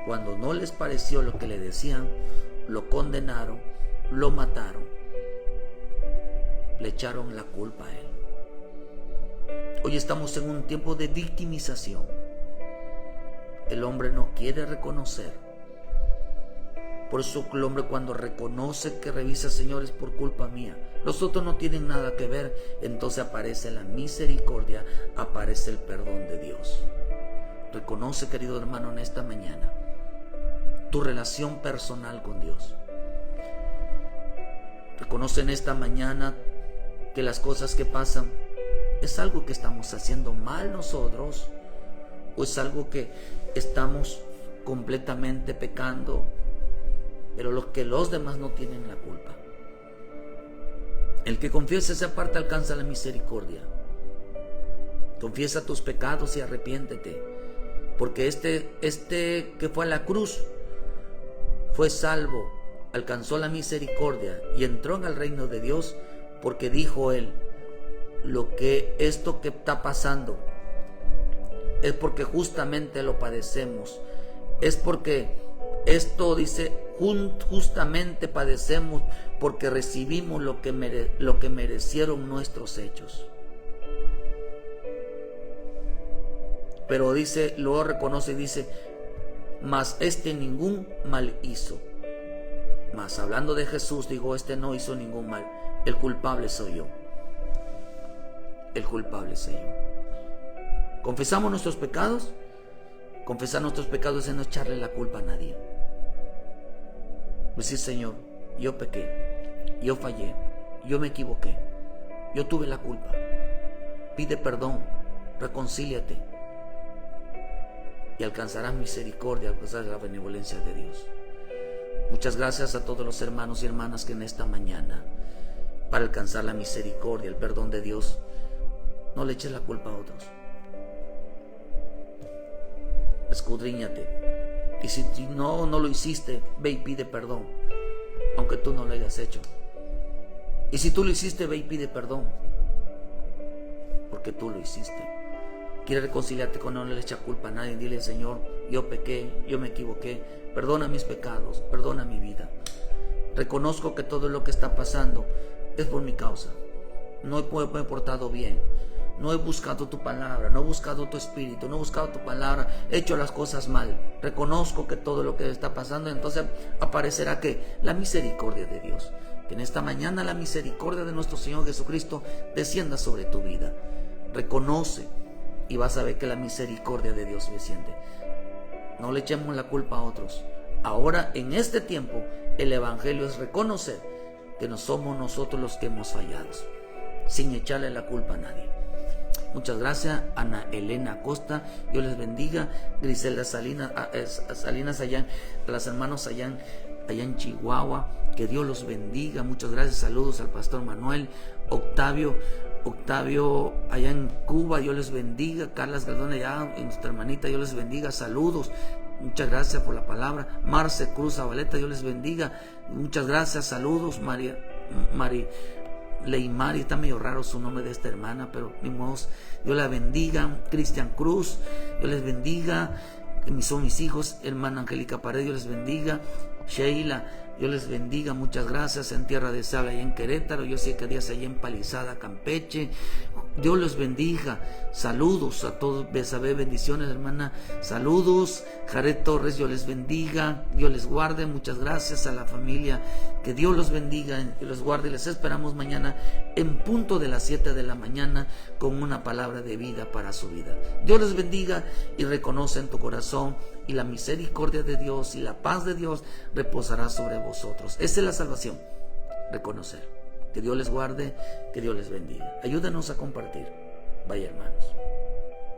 cuando no les pareció lo que le decían, lo condenaron, lo mataron, le echaron la culpa a él. Hoy estamos en un tiempo de victimización. El hombre no quiere reconocer. Por eso el hombre, cuando reconoce que revisa, Señor, es por culpa mía, los otros no tienen nada que ver, entonces aparece la misericordia, aparece el perdón de Dios. Reconoce, querido hermano, en esta mañana tu relación personal con Dios. Reconoce en esta mañana que las cosas que pasan es algo que estamos haciendo mal nosotros, o es algo que estamos completamente pecando, pero lo que los demás no tienen la culpa. El que confiesa esa parte alcanza la misericordia. Confiesa tus pecados y arrepiéntete, porque este que fue a la cruz fue salvo, alcanzó la misericordia y entró en el reino de Dios, porque dijo él: esto que está pasando es porque justamente lo padecemos, es porque esto, dice, justamente padecemos porque recibimos lo que merecieron nuestros hechos. Pero dice, luego reconoce y dice: mas ningún mal hizo. Mas hablando de Jesús, digo, no hizo ningún mal. El culpable soy yo. El culpable soy yo. ¿Confesamos nuestros pecados? Confesar nuestros pecados es no echarle la culpa a nadie. Decir: Señor, yo pequé, yo fallé, yo me equivoqué, yo tuve la culpa. Pide perdón, reconcíliate y alcanzarás misericordia, alcanzarás la benevolencia de Dios. Muchas gracias a todos los hermanos y hermanas que en esta mañana para alcanzar la misericordia, el perdón de Dios. No le eches la culpa a otros. Escudriñate. Y si no lo hiciste, ve y pide perdón, aunque tú no lo hayas hecho. Y si tú lo hiciste, ve y pide perdón, porque tú lo hiciste. Quieres reconciliarte con Él, no le echa culpa a nadie. Dile: Señor, yo pequé, yo me equivoqué, perdona mis pecados, perdona mi vida. Reconozco que todo lo que está pasando es por mi causa. No me he portado bien, no he buscado tu palabra, no he buscado tu espíritu, no he buscado tu palabra, he hecho las cosas mal. Reconozco que todo lo que está pasando, entonces aparecerá que la misericordia de Dios, que en esta mañana la misericordia de nuestro Señor Jesucristo descienda sobre tu vida. Reconoce y vas a ver que la misericordia de Dios desciende. No le echemos la culpa a otros. Ahora, en este tiempo, el evangelio es reconocer que no somos nosotros los que hemos fallado, sin echarle la culpa a nadie. Muchas gracias, Ana Elena Acosta. Dios les bendiga. Griselda Salinas allá, a los hermanos allá en Chihuahua, que Dios los bendiga. Muchas gracias. Saludos al pastor Manuel. Octavio allá en Cuba, Dios les bendiga. Carlas Galdón allá, nuestra hermanita, Dios les bendiga. Saludos. Muchas gracias por la palabra. Marce Cruz Zabaleta, Dios les bendiga. Muchas gracias. Saludos. Leymari, está medio raro su nombre de esta hermana, pero ni modo, Dios la bendiga. Cristian Cruz, Dios les bendiga. Son mis hijos. Hermana Angélica Paredes, Dios les bendiga. Sheila, Dios les bendiga. Muchas gracias. En Tierra de Sal, allá en Querétaro. Yo sé que días allá en Palizada, Campeche. Dios les bendiga. Saludos a todos. Besabé, bendiciones, hermana. Saludos. Jared Torres, Dios les bendiga. Dios les guarde. Muchas gracias a la familia. Que Dios los bendiga y los guarde. Les esperamos mañana en punto de las 7 de la mañana con una palabra de vida para su vida. Dios les bendiga y reconoce en tu corazón, y la misericordia de Dios y la paz de Dios reposará sobre vosotros. Esa es la salvación. Reconocer. Que Dios les guarde, que Dios les bendiga. Ayúdanos a compartir. Vaya, hermanos.